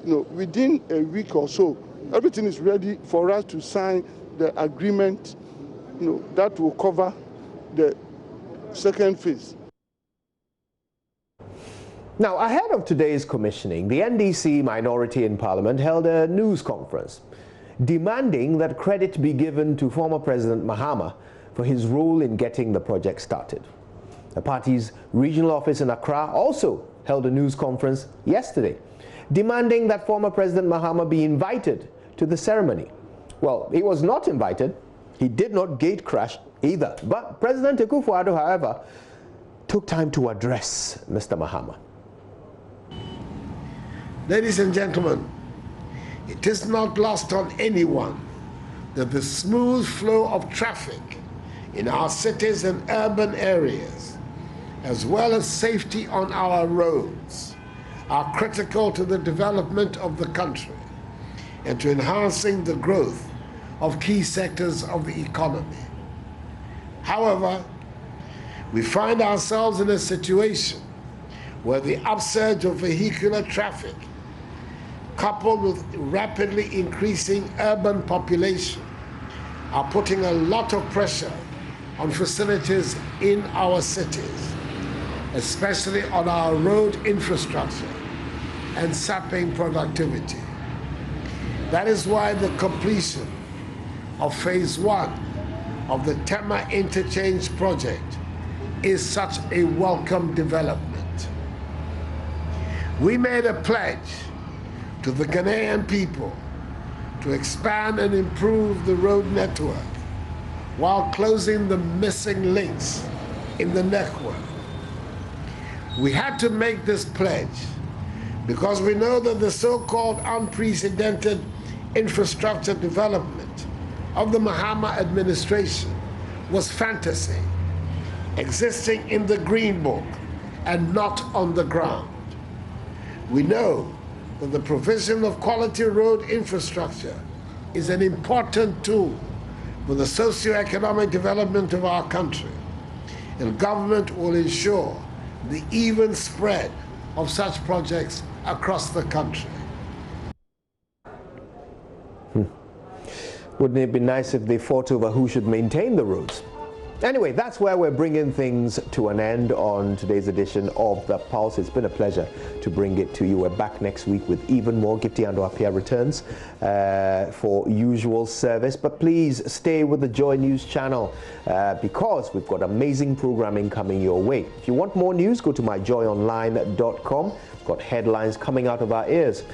within a week or so. Everything is ready for us to sign the agreement, that will cover the second phase. Now, ahead of today's commissioning, the NDC minority in Parliament held a news conference demanding that credit be given to former President Mahama for his role in getting the project started. The party's regional office in Accra also held a news conference yesterday, demanding that former President Mahama be invited to the ceremony. Well, he was not invited. He did not gate crash either. But President Akufo-Addo, however, took time to address Mr. Mahama. Ladies and gentlemen, it is not lost on anyone that the smooth flow of traffic in our cities and urban areas, as well as safety on our roads, are critical to the development of the country and to enhancing the growth of key sectors of the economy. However, we find ourselves in a situation where the upsurge of vehicular traffic, coupled with rapidly increasing urban population, are putting a lot of pressure on facilities in our cities, especially on our road infrastructure, and sapping productivity. That is why the completion of phase 1 of the Tema Interchange project is such a welcome development. We made a pledge to the Ghanaian people to expand and improve the road network while closing the missing links in the network. We had to make this pledge because we know that the so-called unprecedented infrastructure development of the Mahama administration was fantasy, existing in the Green Book and not on the ground. We know that the provision of quality road infrastructure is an important tool for the socio-economic development of our country, and government will ensure the even spread of such projects across the country. Wouldn't it be nice if they fought over who should maintain the roads? Anyway, that's where we're bringing things to an end on today's edition of The Pulse. It's been a pleasure to bring it to you. We're back next week with even more. Gifty and Apia returns for usual service. But please stay with the Joy News channel because we've got amazing programming coming your way. If you want more news, go to myjoyonline.com. Got headlines coming out of our ears.